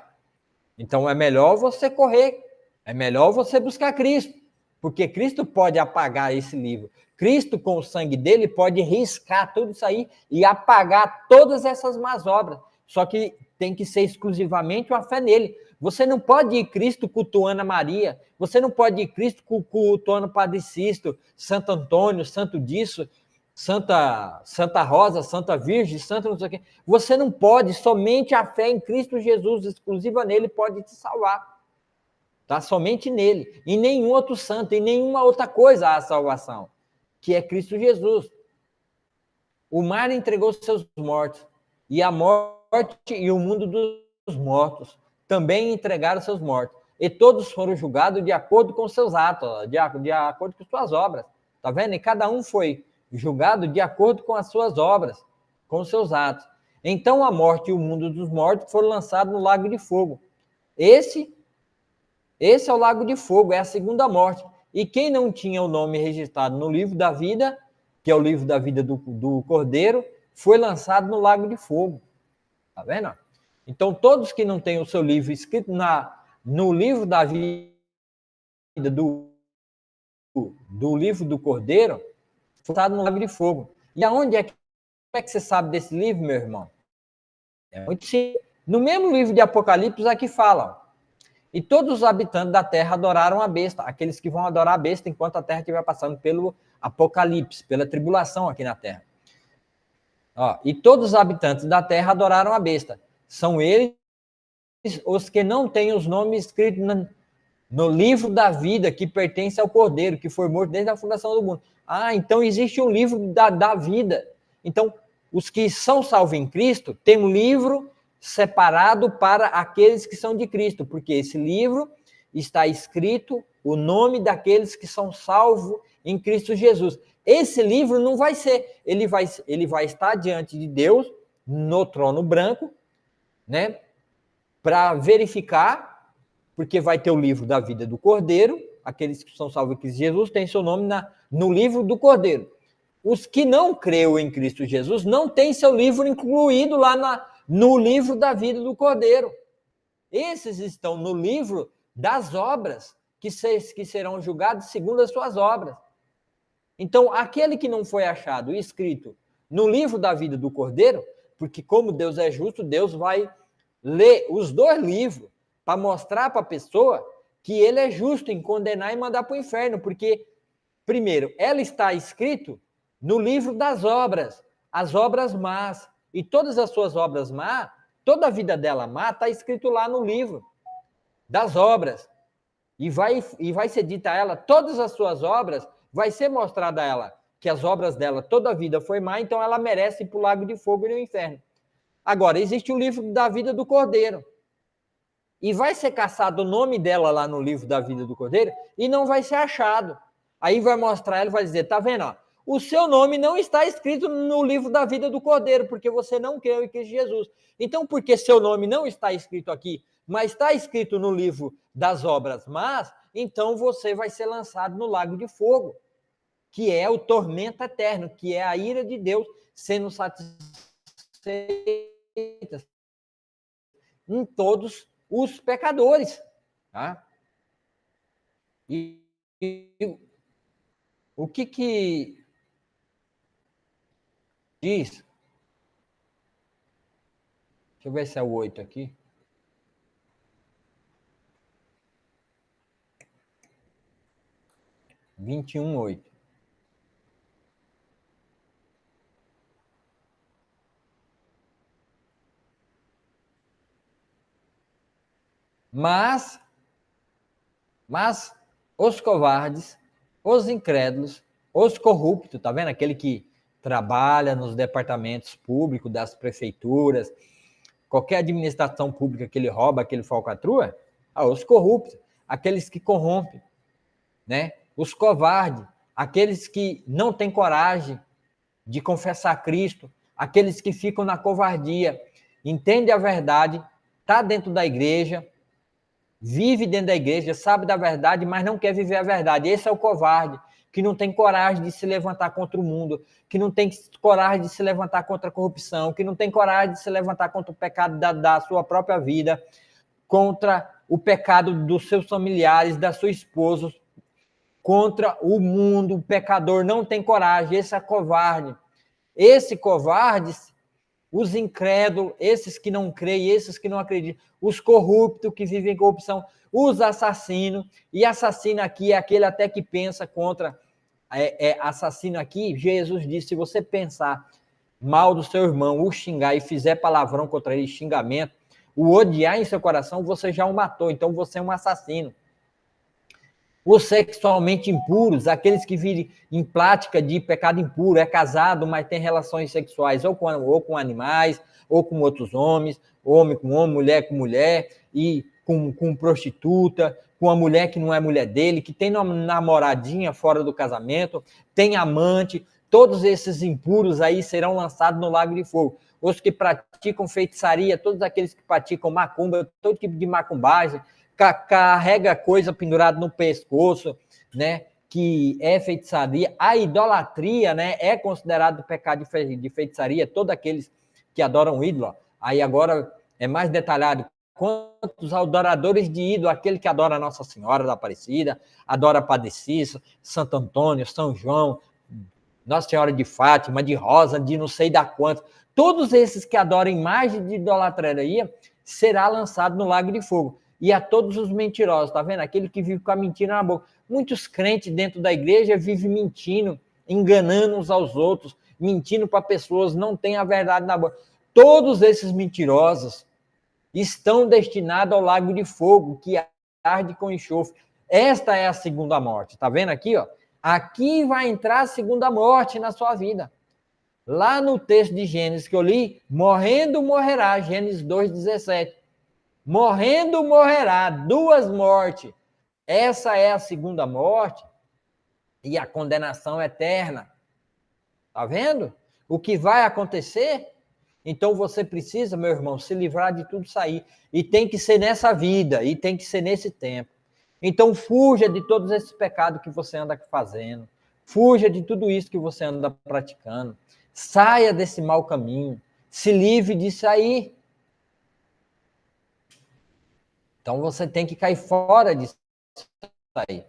Então é melhor você correr, é melhor você buscar Cristo, porque Cristo pode apagar esse livro. Cristo, com o sangue dele, pode riscar tudo isso aí e apagar todas essas más obras. Só que tem que ser exclusivamente uma fé nele. Você não pode ir Cristo cultuando a Maria, você não pode ir Cristo cultuando Padre Cisto, Santo Antônio, Santo disso, Santa Rosa, Santa Virgem, Santa não sei o quê. Você não pode, somente a fé em Cristo Jesus, exclusiva nele, pode te salvar. Tá? Somente nele. Em nenhum outro santo, em nenhuma outra coisa há a salvação, que é Cristo Jesus. O mar entregou seus mortos, e a morte e o mundo dos mortos também entregaram seus mortos. E todos foram julgados de acordo com seus atos, de acordo com suas obras. Tá vendo? E cada um foi julgado de acordo com as suas obras, com os seus atos. Então a morte e o mundo dos mortos foram lançados no lago de fogo. Esse é o lago de fogo, é a segunda morte. E quem não tinha o nome registrado no livro da vida, que é o livro da vida do Cordeiro, foi lançado no lago de fogo. Tá vendo? Então todos que não têm o seu livro escrito no livro da vida do livro do Cordeiro, lançado no lago de fogo. E aonde como é que você sabe desse livro, meu irmão? É muito simples. No mesmo livro de Apocalipse, aqui fala: e todos os habitantes da terra adoraram a besta, aqueles que vão adorar a besta enquanto a terra estiver passando pelo Apocalipse, pela tribulação aqui na terra. Ó, e todos os habitantes da terra adoraram a besta. São eles os que não têm os nomes escritos no livro da vida que pertence ao Cordeiro, que foi morto desde a fundação do mundo. Ah, então existe um livro da vida. Então, os que são salvos em Cristo têm um livro separado para aqueles que são de Cristo, porque esse livro está escrito o nome daqueles que são salvos em Cristo Jesus. Esse livro não vai ser, ele vai estar diante de Deus no trono branco, né? Para verificar, porque vai ter o livro da vida do Cordeiro, aqueles que são salvos em Cristo Jesus têm seu nome no livro do Cordeiro. Os que não creem em Cristo Jesus não têm seu livro incluído lá no livro da vida do Cordeiro. Esses estão no livro das obras, que serão julgados segundo as suas obras. Então, aquele que não foi achado escrito no livro da vida do Cordeiro, porque como Deus é justo, Deus vai ler os dois livros para mostrar para a pessoa que ele é justo em condenar e mandar para o inferno, porque, primeiro, ela está escrito no livro das obras, as obras más, e todas as suas obras más, toda a vida dela má, está escrito lá no livro das obras, e vai ser dita a ela, todas as suas obras, vai ser mostrada a ela que as obras dela, toda a vida foi má, então ela merece ir para o lago de fogo e no inferno. Agora, existe o livro da vida do Cordeiro, e vai ser caçado o nome dela lá no livro da vida do Cordeiro, e não vai ser achado. Aí vai mostrar ela e vai dizer, tá vendo, ó, o seu nome não está escrito no livro da vida do Cordeiro, porque você não creu em Cristo Jesus. Então, porque seu nome não está escrito aqui, mas está escrito no livro das obras más, então você vai ser lançado no lago de fogo, que é o tormento eterno, que é a ira de Deus sendo satisfeita em todos os pecadores. Tá? E o que diz? Deixa eu ver se é o 8 aqui. Vinte e um, 8. Mas os covardes, os incrédulos, os corruptos, tá vendo? Aquele que trabalha nos departamentos públicos das prefeituras, qualquer administração pública que ele rouba, que ele falcatrua, os corruptos, aqueles que corrompem, né? Os covardes, aqueles que não têm coragem de confessar Cristo, aqueles que ficam na covardia, entende a verdade, está dentro da igreja, vive dentro da igreja, sabe da verdade, mas não quer viver a verdade. Esse é o covarde, que não tem coragem de se levantar contra o mundo, que não tem coragem de se levantar contra a corrupção, que não tem coragem de se levantar contra o pecado da sua própria vida, contra o pecado dos seus familiares, da sua esposa, contra o mundo. O pecador não tem coragem, esse é covarde. Esse covarde, os incrédulos, esses que não creem, esses que não acreditam, os corruptos que vivem em corrupção, os assassinos, e assassino aqui é aquele até que pensa contra, assassino aqui, Jesus disse, se você pensar mal do seu irmão, o xingar e fizer palavrão contra ele, xingamento, o odiar em seu coração, você já o matou, então você é um assassino. Os sexualmente impuros, aqueles que vivem em prática de pecado impuro, é casado, mas tem relações sexuais ou com animais, ou com outros homens, homem com homem, mulher com mulher, e com prostituta, com uma mulher que não é mulher dele, que tem namoradinha fora do casamento, tem amante, todos esses impuros aí serão lançados no lago de fogo. Os que praticam feitiçaria, todos aqueles que praticam macumba, todo tipo de macumbagem, carrega coisa pendurada no pescoço, né? Que é feitiçaria. A idolatria, né? É considerado pecado de feitiçaria. Todos aqueles que adoram ídolo. Aí agora é mais detalhado. Quantos adoradores de ídolo, aquele que adora Nossa Senhora da Aparecida, adora Padre Cícero, Santo Antônio, São João, Nossa Senhora de Fátima, de Rosa, de não sei da quanto. Todos esses que adoram imagem de idolatria será lançado no lago de fogo. E a todos os mentirosos, tá vendo? Aquele que vive com a mentira na boca. Muitos crentes dentro da igreja vivem mentindo, enganando uns aos outros, mentindo para pessoas, não têm a verdade na boca. Todos esses mentirosos estão destinados ao lago de fogo, que arde com enxofre. Esta é a segunda morte. Tá vendo aqui, ó? Aqui vai entrar a segunda morte na sua vida. Lá no texto de Gênesis que eu li, morrendo morrerá, Gênesis 2,17. Morrendo morrerá, duas mortes. Essa é a segunda morte e a condenação eterna. Tá vendo? O que vai acontecer? Então você precisa, meu irmão, se livrar de tudo isso aí. E tem que ser nessa vida, e tem que ser nesse tempo. Então fuja de todos esses pecados que você anda fazendo. Fuja de tudo isso que você anda praticando. Saia desse mau caminho. Se livre disso aí. Então você tem que cair fora disso aí.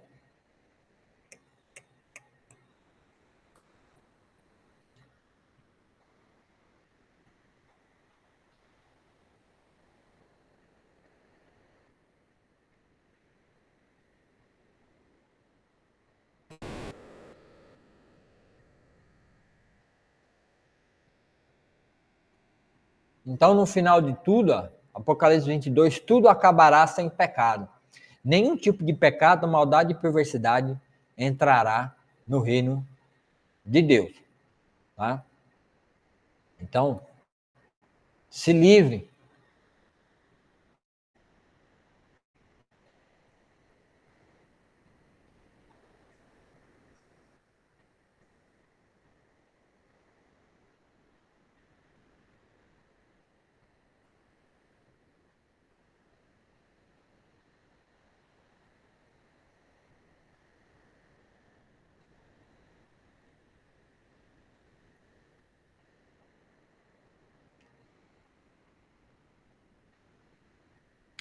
Então, no final de tudo, ó, Apocalipse 22, tudo acabará sem pecado. Nenhum tipo de pecado, maldade e perversidade entrará no reino de Deus. Tá? Então, se livre.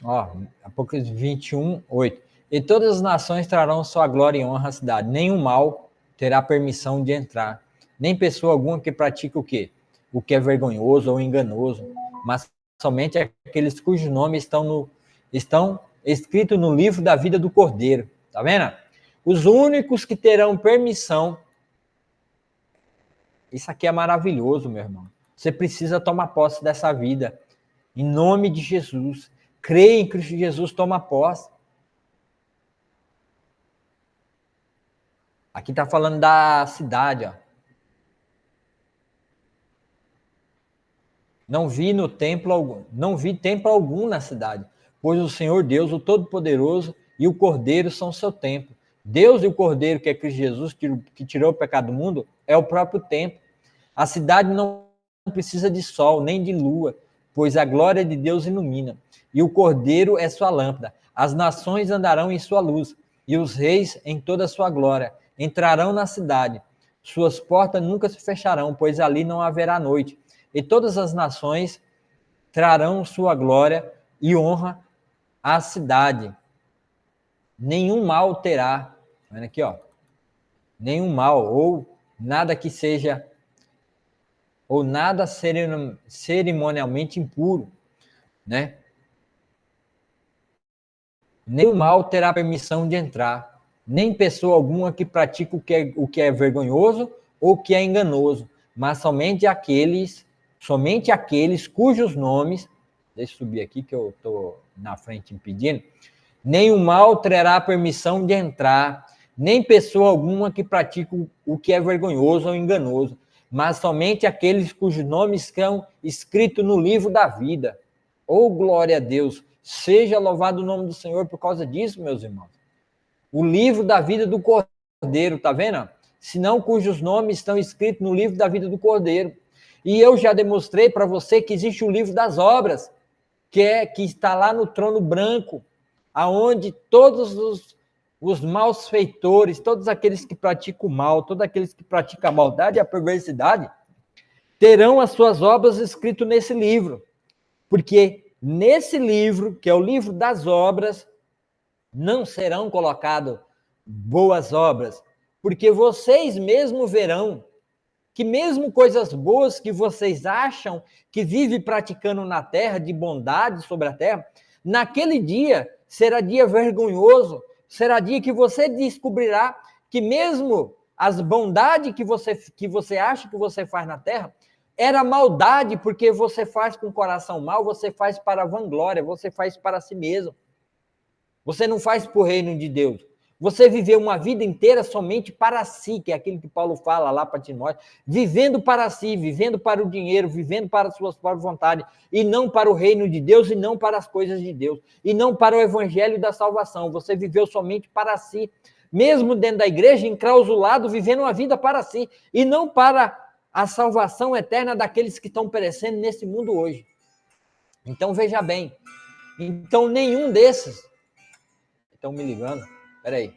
Ó, Apocalipse 21, 8. E todas as nações trarão sua glória e honra à cidade. Nenhum mal terá permissão de entrar. Nem pessoa alguma que pratique o quê? O que é vergonhoso ou enganoso. Mas somente aqueles cujos nomes estão escritos no livro da vida do Cordeiro. Tá vendo? Os únicos que terão permissão. Isso aqui é maravilhoso, meu irmão. Você precisa tomar posse dessa vida. Em nome de Jesus. Creia em Cristo Jesus, toma posse. Aqui está falando da cidade, ó. Não vi templo algum na cidade, pois o Senhor Deus, o Todo-Poderoso e o Cordeiro são seu templo. Deus e o Cordeiro, que é Cristo Jesus, que tirou o pecado do mundo, é o próprio templo. A cidade não precisa de sol, nem de lua, pois a glória de Deus ilumina, e o Cordeiro é sua lâmpada. As nações andarão em sua luz, e os reis em toda a sua glória. Entrarão na cidade, suas portas nunca se fecharão, pois ali não haverá noite. E todas as nações trarão sua glória e honra à cidade. Nenhum mal terá. Olha aqui, ó. Nenhum mal, ou nada que seja, ou nada cerimonialmente impuro, né? Nenhum mal terá permissão de entrar, nem pessoa alguma que pratique o que é vergonhoso ou que é enganoso, mas somente aqueles cujos nomes, deixa eu subir aqui que eu estou na frente impedindo, nenhum mal terá permissão de entrar, nem pessoa alguma que pratique o que é vergonhoso ou enganoso, mas somente aqueles cujos nomes estão escritos no livro da vida. Oh, glória a Deus! Seja louvado o nome do Senhor por causa disso, meus irmãos. O livro da vida do Cordeiro, tá vendo? Senão cujos nomes estão escritos no livro da vida do Cordeiro. E eu já demonstrei para você que existe o livro das obras, que está lá no trono branco, aonde todos os malfeitores, todos aqueles que praticam o mal, todos aqueles que praticam a maldade e a perversidade, terão as suas obras escritas nesse livro. Porque nesse livro, que é o livro das obras, não serão colocadas boas obras, porque vocês mesmos verão que mesmo coisas boas que vocês acham que vive praticando na terra, de bondade sobre a terra, naquele dia será dia vergonhoso, será dia que você descobrirá que mesmo as bondades que você acha que você faz na terra, era maldade, porque você faz com o coração mal, você faz para a vanglória, você faz para si mesmo. Você não faz para o reino de Deus. Você viveu uma vida inteira somente para si, que é aquilo que Paulo fala lá para Timóteo, vivendo para si, vivendo para o dinheiro, vivendo para as suas próprias vontades, e não para o reino de Deus, e não para as coisas de Deus, e não para o evangelho da salvação. Você viveu somente para si, mesmo dentro da igreja, enclausulado, vivendo uma vida para si, e não para a salvação eterna daqueles que estão perecendo nesse mundo hoje. Então, veja bem, então nenhum desses... Estão me ligando? Espera aí.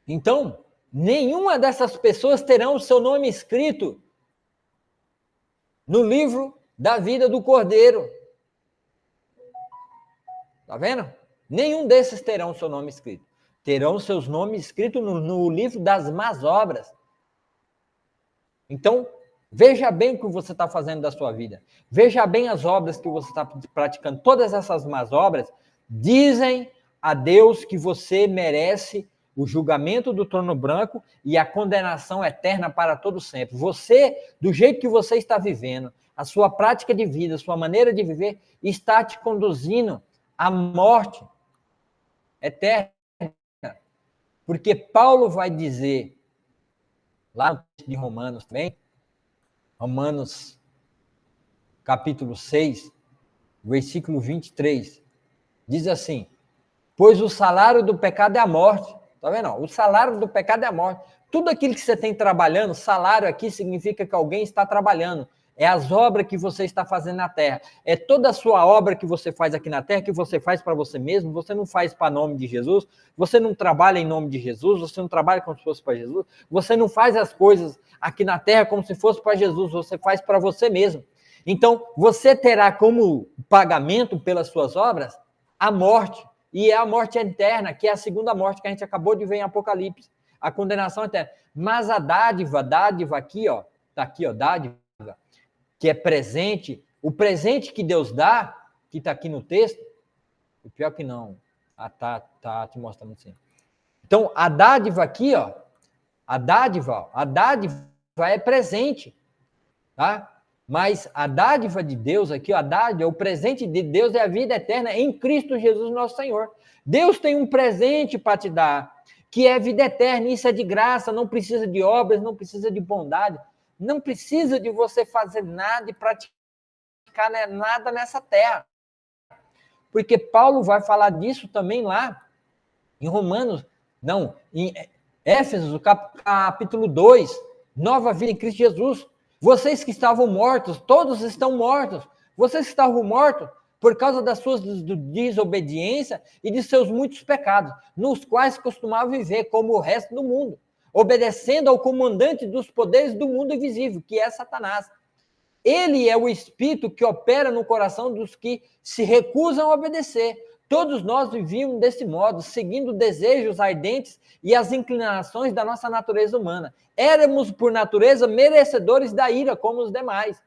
Então, nenhuma dessas pessoas terão o seu nome escrito no livro da vida do Cordeiro. Tá vendo? Nenhum desses terão o seu nome escrito. Terão seus nomes escritos no livro das más obras. Então, veja bem o que você está fazendo da sua vida. Veja bem as obras que você está praticando. Todas essas más obras dizem a Deus que você merece o julgamento do trono branco e a condenação eterna para todo sempre. Você, do jeito que você está vivendo, a sua prática de vida, a sua maneira de viver, está te conduzindo à morte eterna. Porque Paulo vai dizer, lá no texto de Romanos também, Romanos capítulo 6, versículo 23, diz assim: pois o salário do pecado é a morte. Tá vendo? O salário do pecado é a morte. Tudo aquilo que você tem trabalhando, salário aqui significa que alguém está trabalhando. É as obras que você está fazendo na terra. É toda a sua obra que você faz aqui na terra, que você faz para você mesmo. Você não faz para nome de Jesus. Você não trabalha em nome de Jesus. Você não trabalha como se fosse para Jesus. Você não faz as coisas aqui na terra como se fosse para Jesus. Você faz para você mesmo. Então, você terá como pagamento pelas suas obras a morte. E é a morte eterna, que é a segunda morte que a gente acabou de ver em Apocalipse. A condenação eterna. Mas a dádiva aqui, ó. Está aqui, ó, dádiva, que é presente, o presente que Deus dá, que está aqui no texto, o pior que não, tá te mostrando assim. Então, a dádiva aqui, ó, a dádiva é presente, tá? Mas a dádiva de Deus aqui, ó, a dádiva, o presente de Deus é a vida eterna em Cristo Jesus, nosso Senhor. Deus tem um presente para te dar, que é vida eterna, isso é de graça, não precisa de obras, não precisa de bondade, não precisa de você fazer nada e praticar nada nessa terra. Porque Paulo vai falar disso também lá em Romanos, não, em Éfesos, capítulo 2, nova vida em Cristo Jesus. Vocês que estavam mortos, todos estão mortos. Vocês que estavam mortos por causa das suas desobediências e de seus muitos pecados, nos quais costumavam viver como o resto do mundo, obedecendo ao comandante dos poderes do mundo invisível, que é Satanás. Ele é o espírito que opera no coração dos que se recusam a obedecer. Todos nós vivíamos desse modo, seguindo desejos ardentes e as inclinações da nossa natureza humana. Éramos, por natureza, merecedores da ira, como os demais.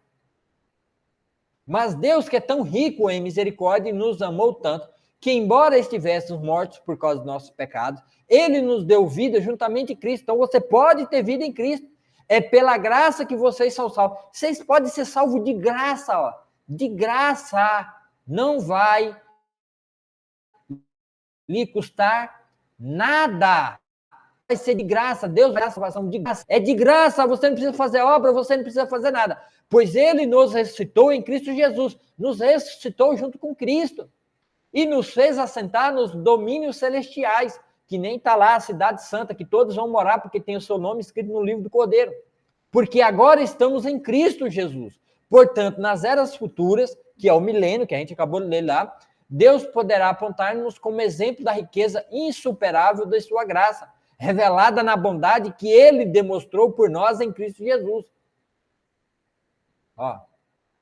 Mas Deus, que é tão rico em misericórdia, nos amou tanto, que embora estivéssemos mortos por causa dos nossos pecados, Ele nos deu vida juntamente em Cristo. Então você pode ter vida em Cristo. É pela graça que vocês são salvos. Vocês podem ser salvos de graça, ó. De graça. Não vai lhe custar nada. Vai ser de graça. Deus vai dar salvação de graça. É de graça. Você não precisa fazer obra, você não precisa fazer nada. Pois Ele nos ressuscitou em Cristo Jesus. Nos ressuscitou junto com Cristo. E nos fez assentar nos domínios celestiais, que nem está lá a cidade santa, que todos vão morar, porque tem o seu nome escrito no livro do Cordeiro. Porque agora estamos em Cristo Jesus. Portanto, nas eras futuras, que é o milênio, que a gente acabou de ler lá, Deus poderá apontar-nos como exemplo da riqueza insuperável de sua graça, revelada na bondade que Ele demonstrou por nós em Cristo Jesus. Ó.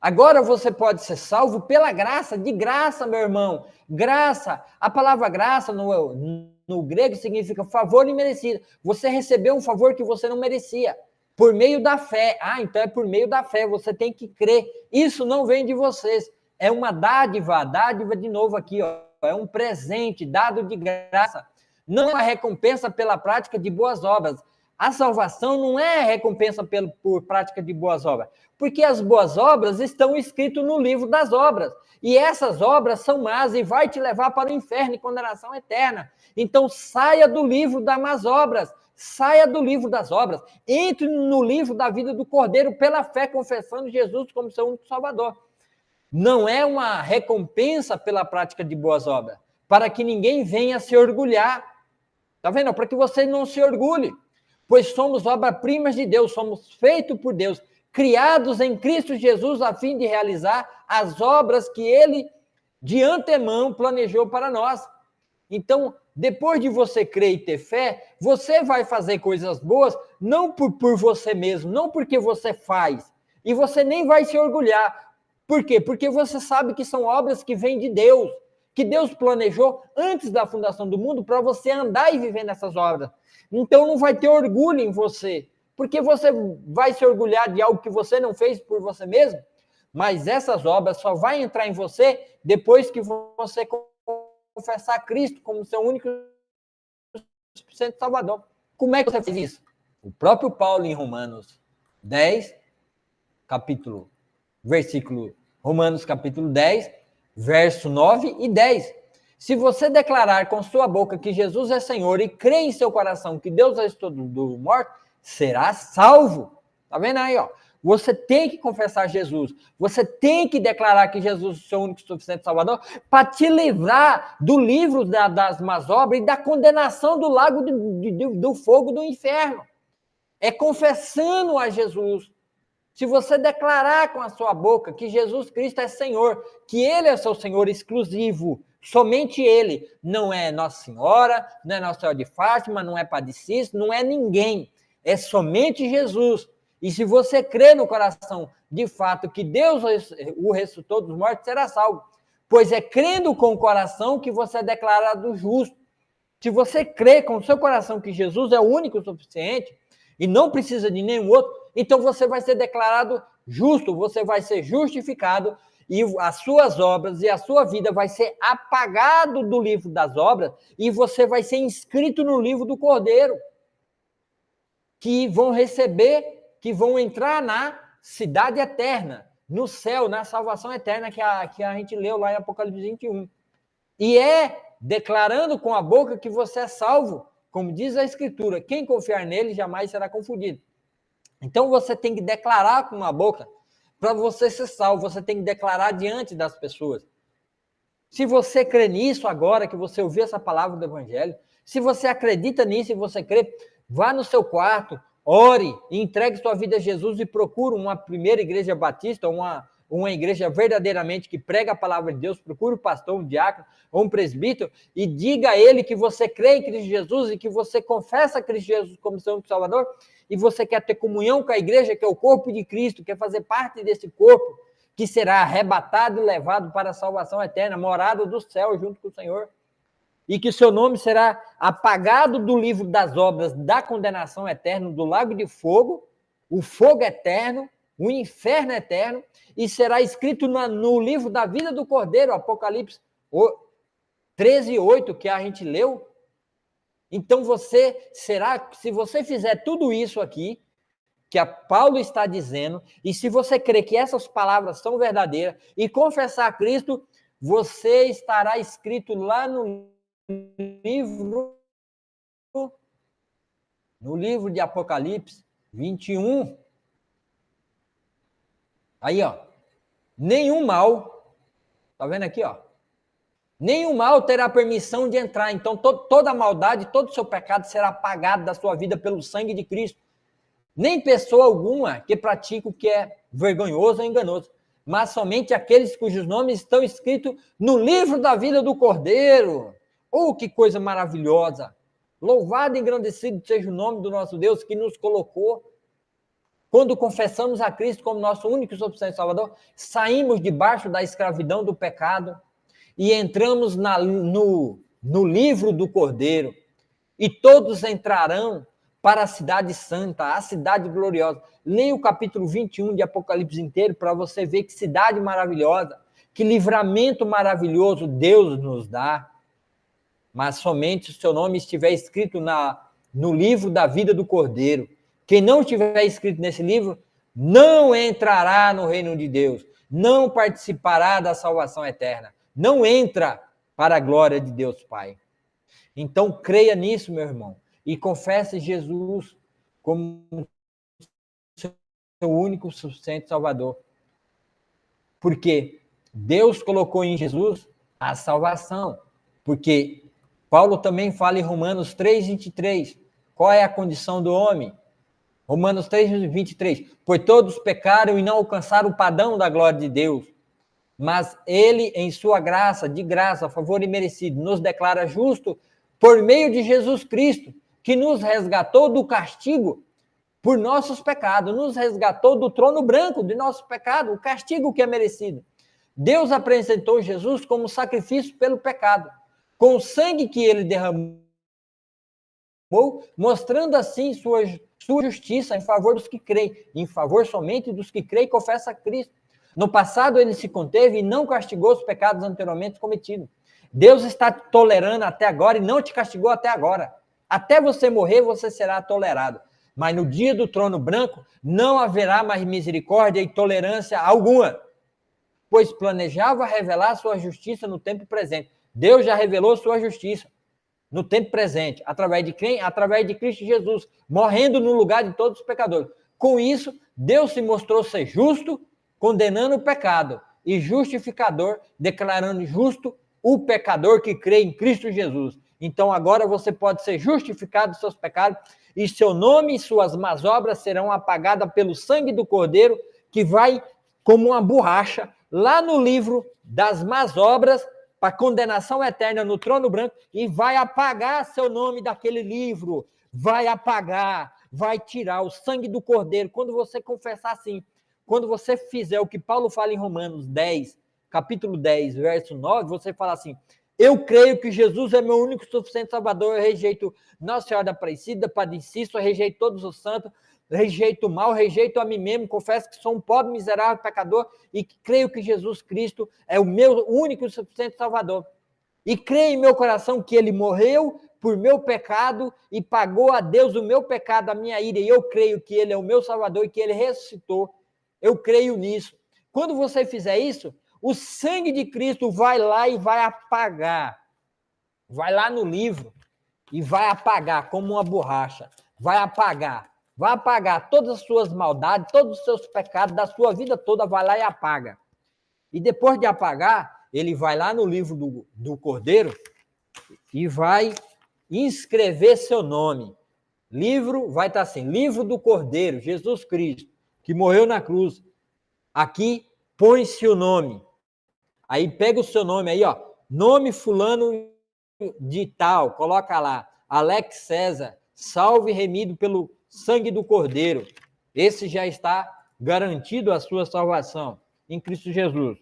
Agora você pode ser salvo pela graça, de graça, meu irmão. Graça. A palavra graça no grego significa favor imerecido. Você recebeu um favor que você não merecia. Por meio da fé. Ah, então é por meio da fé. Você tem que crer. Isso não vem de vocês. É uma dádiva. Dádiva de novo aqui, ó. É um presente dado de graça. Não é uma recompensa pela prática de boas obras. A salvação não é recompensa por prática de boas obras, porque as boas obras estão escritas no livro das obras, e essas obras são más e vai te levar para o inferno e condenação eterna. Então saia do livro das más obras, saia do livro das obras, entre no livro da vida do Cordeiro pela fé, confessando Jesus como seu único Salvador. Não é uma recompensa pela prática de boas obras, para que ninguém venha se orgulhar. Tá vendo? Para que você não se orgulhe. Pois somos obras-primas de Deus, somos feitos por Deus, criados em Cristo Jesus a fim de realizar as obras que Ele de antemão planejou para nós. Então, depois de você crer e ter fé, você vai fazer coisas boas, não por você mesmo, não porque você faz, e você nem vai se orgulhar. Por quê? Porque você sabe que são obras que vêm de Deus, que Deus planejou antes da fundação do mundo para você andar e viver nessas obras. Então não vai ter orgulho em você, porque você vai se orgulhar de algo que você não fez por você mesmo, mas essas obras só vai entrar em você depois que você confessar Cristo como seu único Salvador. Como é que você fez isso? O próprio Paulo em Romanos 10, Romanos capítulo 10, verso 9 e 10. Se você declarar com sua boca que Jesus é Senhor e crer em seu coração que Deus ressuscitou do morto, será salvo. Tá vendo aí, ó? Você tem que confessar Jesus. Você tem que declarar que Jesus é o seu único e suficiente Salvador para te livrar do livro das más obras e da condenação do lago do fogo do inferno. É confessando a Jesus. Se você declarar com a sua boca que Jesus Cristo é Senhor, que Ele é seu Senhor exclusivo, somente Ele, não é Nossa Senhora, não é Nossa Senhora de Fátima, não é Padre Cícero, não é ninguém, é somente Jesus. E se você crê no coração, de fato, que Deus o ressuscitou dos mortos, será salvo. Pois é crendo com o coração que você é declarado justo. Se você crê com o seu coração que Jesus é o único e suficiente, e não precisa de nenhum outro, então você vai ser declarado justo, você vai ser justificado, e as suas obras e a sua vida vai ser apagado do livro das obras, e você vai ser inscrito no livro do Cordeiro, que vão receber, que vão entrar na cidade eterna, no céu, na salvação eterna que a gente leu lá em Apocalipse 21. E é declarando com a boca que você é salvo, como diz a Escritura, quem confiar nele jamais será confundido. Então você tem que declarar com a boca, para você ser salvo, você tem que declarar diante das pessoas. Se você crê nisso agora, que você ouviu essa palavra do Evangelho, se você acredita nisso e você crê, vá no seu quarto, ore, entregue sua vida a Jesus e procure uma primeira igreja batista, uma igreja verdadeiramente que prega a palavra de Deus, procure um pastor, um diácono ou um presbítero e diga a ele que você crê em Cristo Jesus e que você confessa Cristo Jesus como seu Salvador e você quer ter comunhão com a igreja, que é o corpo de Cristo, quer fazer parte desse corpo que será arrebatado e levado para a salvação eterna, morada do céu junto com o Senhor. E que seu nome será apagado do livro das obras da condenação eterna, do lago de fogo, o fogo eterno, o inferno eterno, e será escrito no livro da vida do Cordeiro, Apocalipse 13:8, que a gente leu. Então você será, se você fizer tudo isso aqui, que a Paulo está dizendo, e se você crer que essas palavras são verdadeiras, e confessar a Cristo, você estará escrito lá no livro de Apocalipse 21. Aí, ó, nenhum mal, tá vendo aqui, ó? Nenhum mal terá permissão de entrar. Então, toda a maldade, todo o seu pecado será apagado da sua vida pelo sangue de Cristo. Nem pessoa alguma que pratica o que é vergonhoso ou enganoso, mas somente aqueles cujos nomes estão escritos no livro da vida do Cordeiro. Oh, que coisa maravilhosa! Louvado e engrandecido seja o nome do nosso Deus que nos colocou. Quando confessamos a Cristo como nosso único e suficiente Salvador, saímos debaixo da escravidão do pecado e entramos no livro do Cordeiro. E todos entrarão para a cidade santa, a cidade gloriosa. Leia o capítulo 21 de Apocalipse inteiro para você ver que cidade maravilhosa, que livramento maravilhoso Deus nos dá. Mas somente se o seu nome estiver escrito no livro da vida do Cordeiro. Quem não estiver escrito nesse livro, não entrará no reino de Deus, não participará da salvação eterna, não entra para a glória de Deus Pai. Então, creia nisso, meu irmão, e confesse Jesus como seu único suficiente Salvador. Porque Deus colocou em Jesus a salvação. Porque Paulo também fala em Romanos 3:23. Qual é a condição do homem? Romanos 3:23. Pois todos pecaram e não alcançaram o padrão da glória de Deus. Mas ele, em sua graça, de graça, favor imerecido, nos declara justo por meio de Jesus Cristo, que nos resgatou do castigo por nossos pecados, nos resgatou do trono branco de nosso pecado, o castigo que é merecido. Deus apresentou Jesus como sacrifício pelo pecado, com o sangue que ele derramou, mostrando assim sua justiça em favor dos que creem, em favor somente dos que creem e confessam a Cristo. No passado ele se conteve e não castigou os pecados anteriormente cometidos. Deus está tolerando até agora e não te castigou até agora. Até você morrer, você será tolerado. Mas no dia do trono branco, não haverá mais misericórdia e tolerância alguma, pois planejava revelar sua justiça no tempo presente. Deus já revelou sua justiça no tempo presente, através de quem? Através de Cristo Jesus, morrendo no lugar de todos os pecadores. Com isso, Deus se mostrou ser justo, condenando o pecado, e justificador, declarando justo o pecador que crê em Cristo Jesus. Então agora você pode ser justificado dos seus pecados e seu nome e suas más obras serão apagadas pelo sangue do Cordeiro, que vai como uma borracha lá no livro das más obras, para condenação eterna no trono branco, e vai apagar seu nome daquele livro, vai apagar, vai tirar o sangue do Cordeiro. Quando você confessar assim, quando você fizer o que Paulo fala em Romanos 10, capítulo 10, verso 9, você fala assim: eu creio que Jesus é meu único suficiente Salvador, eu rejeito Nossa Senhora da Aparecida, Padre Cícero, eu rejeito todos os santos, rejeito o mal, rejeito a mim mesmo, confesso que sou um pobre, miserável, pecador, e creio que Jesus Cristo é o meu único e suficiente Salvador. E creio em meu coração que ele morreu por meu pecado e pagou a Deus o meu pecado, a minha ira, e eu creio que ele é o meu Salvador e que ele ressuscitou. Eu creio nisso. Quando você fizer isso, o sangue de Cristo vai lá e vai apagar. Vai lá no livro e vai apagar como uma borracha. Vai apagar todas as suas maldades, todos os seus pecados da sua vida toda, vai lá e apaga. E depois de apagar, ele vai lá no livro do Cordeiro e vai inscrever seu nome. Livro vai estar assim, livro do Cordeiro, Jesus Cristo, que morreu na cruz. Aqui põe-se o nome. Aí pega o seu nome aí, ó, nome fulano de tal, coloca lá, Alex César, salvo e remido pelo sangue do Cordeiro. Esse já está garantido a sua salvação em Cristo Jesus.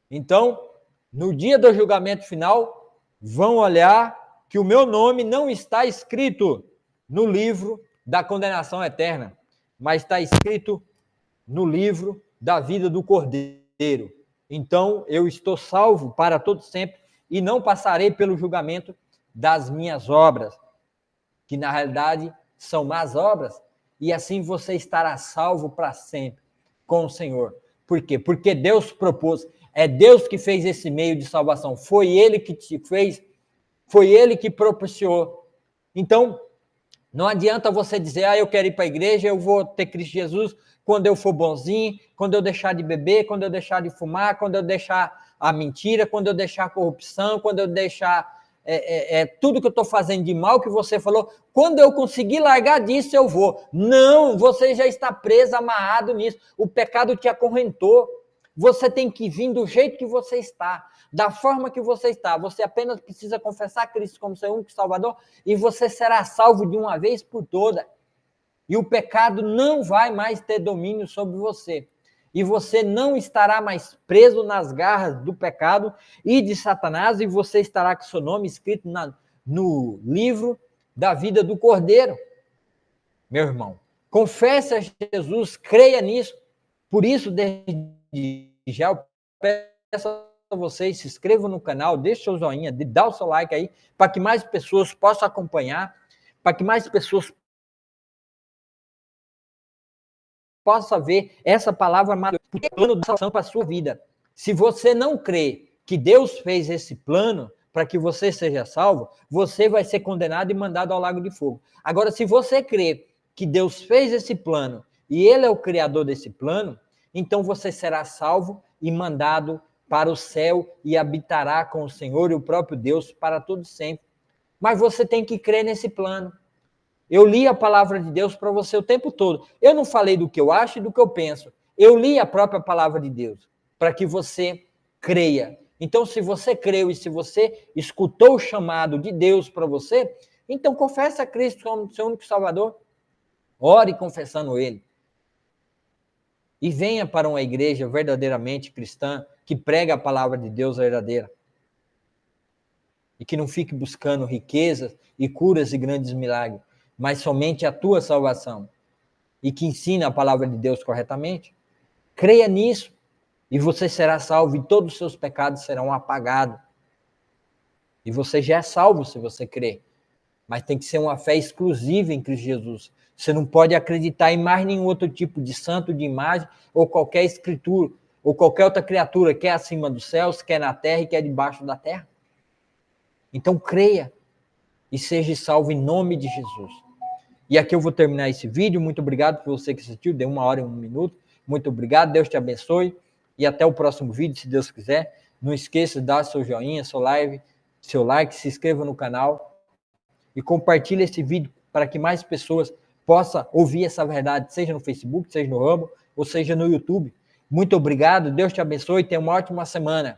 Então, no dia do julgamento final, vão olhar que o meu nome não está escrito no livro da condenação eterna, mas está escrito no livro da vida do Cordeiro. Então, eu estou salvo para todo sempre e não passarei pelo julgamento das minhas obras, que na realidade são más obras, e assim você estará salvo para sempre com o Senhor. Por quê? Porque Deus propôs, é Deus que fez esse meio de salvação, foi Ele que te fez, foi Ele que propiciou. Então, não adianta você dizer, eu quero ir para a igreja, eu vou ter Cristo Jesus quando eu for bonzinho, quando eu deixar de beber, quando eu deixar de fumar, quando eu deixar a mentira, quando eu deixar a corrupção, quando eu deixar tudo que eu estou fazendo de mal que você falou, quando eu conseguir largar disso eu vou. Não, você já está preso, amarrado nisso, o pecado te acorrentou, você tem que vir do jeito que você está, da forma que você está, você apenas precisa confessar Cristo como seu único Salvador e você será salvo de uma vez por todas. E o pecado não vai mais ter domínio sobre você. E você não estará mais preso nas garras do pecado e de Satanás, e você estará com seu nome escrito no livro da vida do Cordeiro. Meu irmão, confesse a Jesus, creia nisso. Por isso, desde já, eu peço a vocês, se inscrevam no canal, deixe seu joinha, dá o seu like aí, para que mais pessoas possam acompanhar, para que mais pessoas possa ver essa palavra maravilhosa, porque é plano de salvação para a sua vida. Se você não crê que Deus fez esse plano para que você seja salvo, você vai ser condenado e mandado ao lago de fogo. Agora, se você crê que Deus fez esse plano e Ele é o criador desse plano, então você será salvo e mandado para o céu e habitará com o Senhor e o próprio Deus para todo sempre. Mas você tem que crer nesse plano. Eu li a palavra de Deus para você o tempo todo. Eu não falei do que eu acho e do que eu penso. Eu li a própria palavra de Deus para que você creia. Então, se você creu e se você escutou o chamado de Deus para você, então confesse a Cristo como seu único Salvador. Ore confessando Ele. E venha para uma igreja verdadeiramente cristã que prega a palavra de Deus verdadeira. E que não fique buscando riquezas e curas e grandes milagres, mas somente a tua salvação, e que ensina a palavra de Deus corretamente. Creia nisso, e você será salvo, e todos os seus pecados serão apagados. E você já é salvo se você crer, mas tem que ser uma fé exclusiva em Cristo Jesus. Você não pode acreditar em mais nenhum outro tipo de santo, de imagem, ou qualquer escritura, ou qualquer outra criatura, quer acima dos céus, quer na terra e quer debaixo da terra. Então creia, e seja salvo em nome de Jesus. E aqui eu vou terminar esse vídeo. Muito obrigado por você que assistiu. Deu 1 hora e 1 minuto. Muito obrigado. Deus te abençoe. E até o próximo vídeo, se Deus quiser. Não esqueça de dar seu joinha, seu like, se inscreva no canal. E compartilhe esse vídeo para que mais pessoas possam ouvir essa verdade, seja no Facebook, seja no Rumble, ou seja no YouTube. Muito obrigado, Deus te abençoe e tenha uma ótima semana.